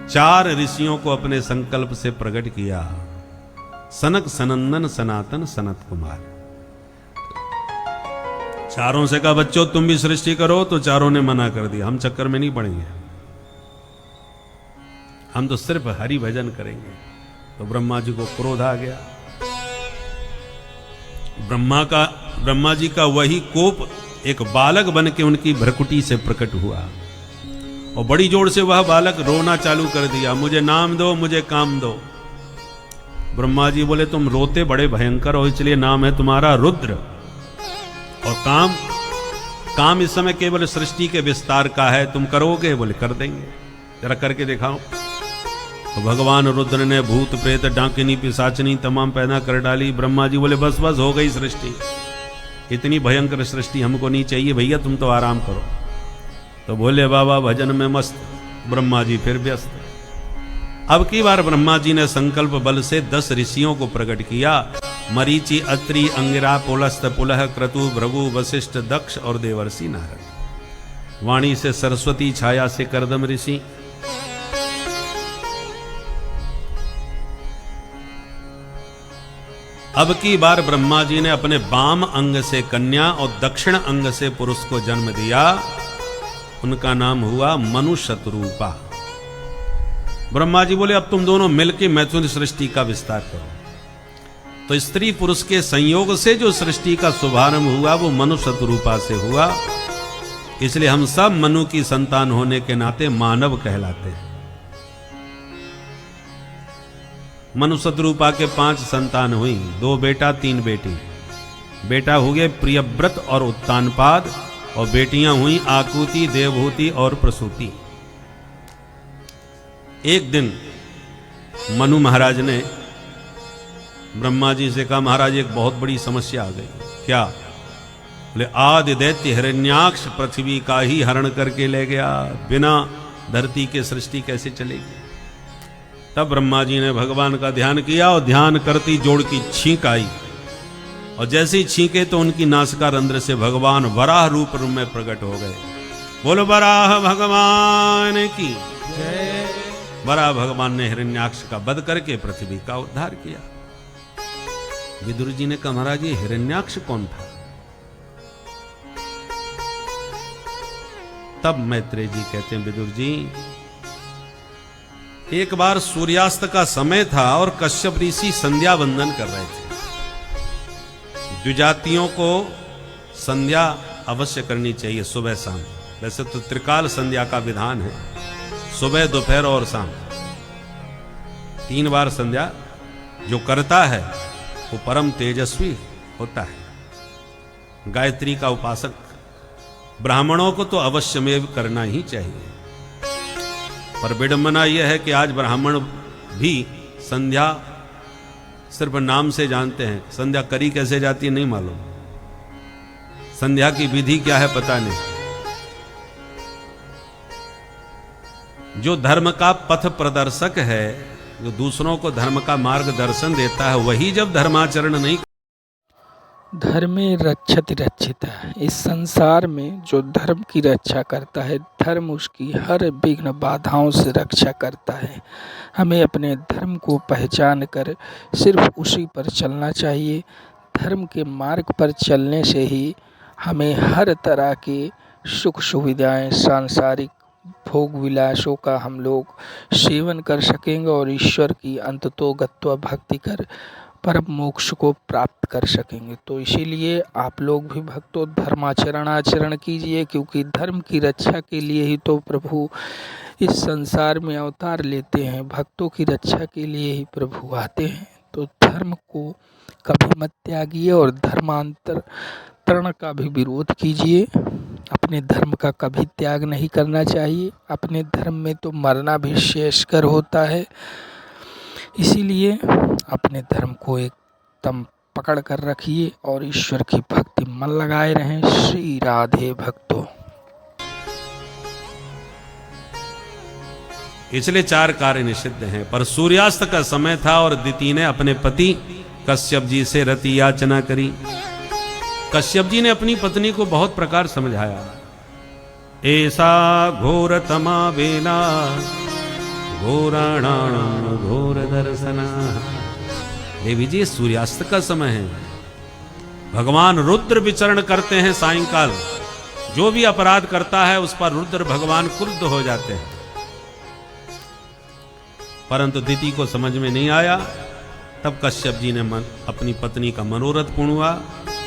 4 ऋषियों को अपने संकल्प से प्रकट किया, सनक, सनंदन, सनातन, सनत कुमार। चारों से कहा, बच्चों तुम भी सृष्टि करो, तो चारों ने मना कर दिया, हम चक्कर में नहीं पड़ेंगे, हम तो सिर्फ हरि भजन करेंगे। तो ब्रह्मा जी को क्रोध आ गया। ब्रह्मा जी का वही कोप एक बालक बन के उनकी भ्रकुटी से प्रकट हुआ, और बड़ी जोर से वह बालक रोना चालू कर दिया, मुझे नाम दो, मुझे काम दो। ब्रह्मा जी बोले, तुम रोते बड़े भयंकर हो, इसलिए नाम है तुम्हारा रुद्र। और काम इस समय केवल सृष्टि के विस्तार का है, तुम करोगे? बोले कर देंगे, जरा करके दिखाओ। तो भगवान रुद्र ने भूत प्रेत डाकिनी पिशाचनी तमाम पैदा कर डाली। ब्रह्मा जी बोले, बस बस हो गई सृष्टि, इतनी भयंकर सृष्टि हमको नहीं चाहिए, भैया तुम तो आराम करो। तो बोले, बाबा भजन में मस्त। ब्रह्मा जी फिर व्यस्त। अब की बार ब्रह्मा जी ने संकल्प बल से 10 ऋषियों को प्रकट किया, मरीचि, अत्रि, अंगिरा, पुलस्त, पुलह, क्रतु, भृगु, वशिष्ठ, दक्ष और देवर्षि नारद। वाणी से सरस्वती, छाया से करदम ऋषि, अब की बार ब्रह्मा जी ने अपने वाम अंग से कन्या और दक्षिण अंग से पुरुष को जन्म दिया। उनका नाम हुआ मनु शतरूपा। ब्रह्मा जी बोले, अब तुम दोनों मिलकर मैथुन सृष्टि का विस्तार करो। तो स्त्री पुरुष के संयोग से जो सृष्टि का शुभारंभ हुआ वो मनु शतरूपा से हुआ। इसलिए हम सब मनु की संतान होने के नाते मानव कहलाते हैं। मनु शतरूपा के 5 संतान हुई, 2 बेटा 3 बेटी। बेटा हो गए प्रियव्रत और उत्तानपाद, और बेटियां हुई आकुति, देवहूति और प्रसूति। एक दिन मनु महाराज ने ब्रह्मा जी से कहा, महाराज एक बहुत बड़ी समस्या आ गई। क्या? बोले, आदि दैत्य हिरण्याक्ष पृथ्वी का ही हरण करके ले गया, बिना धरती के सृष्टि कैसे चलेगी? तब ब्रह्मा जी ने भगवान का ध्यान किया, और ध्यान करती जोड़ की छींक आई, और जैसे ही छींके तो उनकी नासिका रंध्र से भगवान वराह रूप में प्रकट हो गए। बोलो वराह भगवान की जय। वराह भगवान ने हिरण्याक्ष का वध करके पृथ्वी का उद्धार किया। विदुर जी ने कहा महाराज ये हिरण्याक्ष कौन था? तब मैत्रेय जी कहते हैं विदुर जी, एक बार सूर्यास्त का समय था और कश्यप ऋषि संध्या वंदन कर रहे थे। द्विजातियों को संध्या अवश्य करनी चाहिए सुबह शाम। वैसे तो त्रिकाल संध्या का विधान है, सुबह दोपहर और शाम 3 बार संध्या जो करता है वो परम तेजस्वी होता है। गायत्री का उपासक ब्राह्मणों को तो अवश्यमेव करना ही चाहिए। पर विडंबना यह है कि आज ब्राह्मण भी संध्या सिर्फ नाम से जानते हैं, संध्या करी कैसे जाती है नहीं मालूम, संध्या की विधि क्या है पता नहीं। जो धर्म का पथ प्रदर्शक है, जो दूसरों को धर्म का मार्गदर्शन देता है, वही जब धर्माचरण नहीं। धर्मे रक्षति रक्षिता। इस संसार में जो धर्म की रक्षा करता है, धर्म उसकी हर विघ्न बाधाओं से रक्षा करता है। हमें अपने धर्म को पहचान कर सिर्फ उसी पर चलना चाहिए। धर्म के मार्ग पर चलने से ही हमें हर तरह के सुख सुविधाएं, सांसारिक भोग विलासों का हम लोग सेवन कर सकेंगे और ईश्वर की अंततो गत्वा भक्ति कर परम मोक्ष को प्राप्त कर सकेंगे। तो इसीलिए आप लोग भी भक्तों आचरण कीजिए, क्योंकि धर्म की रक्षा के लिए ही तो प्रभु इस संसार में अवतार लेते हैं। भक्तों की रक्षा के लिए ही प्रभु आते हैं। तो धर्म को कभी मत त्यागिए और धर्मांतरण का भी विरोध कीजिए। अपने धर्म का कभी त्याग नहीं करना चाहिए। अपने धर्म में तो मरना भी शेषकर होता है। इसीलिए अपने धर्म को एकदम पकड़ कर रखिए और ईश्वर की भक्ति मन लगाए रहें। श्री राधे भक्तों। इसलिए 4 कार्य निषिद्ध हैं। पर सूर्यास्त का समय था और दिति ने अपने पति कश्यप जी से रति याचना करी। कश्यप जी ने अपनी पत्नी को बहुत प्रकार समझाया। ऐसा घोर तमा बेला घोराणाम घोर दर्शना। देवी जी सूर्यास्त का समय है, भगवान रुद्र विचरण करते हैं सायंकाल। जो भी अपराध करता है उस पर रुद्र भगवान क्रुद्ध हो जाते हैं। परंतु दिति को समझ में नहीं आया। तब कश्यप जी ने अपनी पत्नी का मनोरथ पूर्ण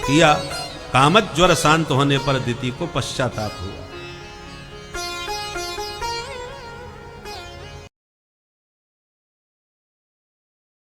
किया। कामत ज्वर शांत होने पर दिति को पश्चाताप हुआ।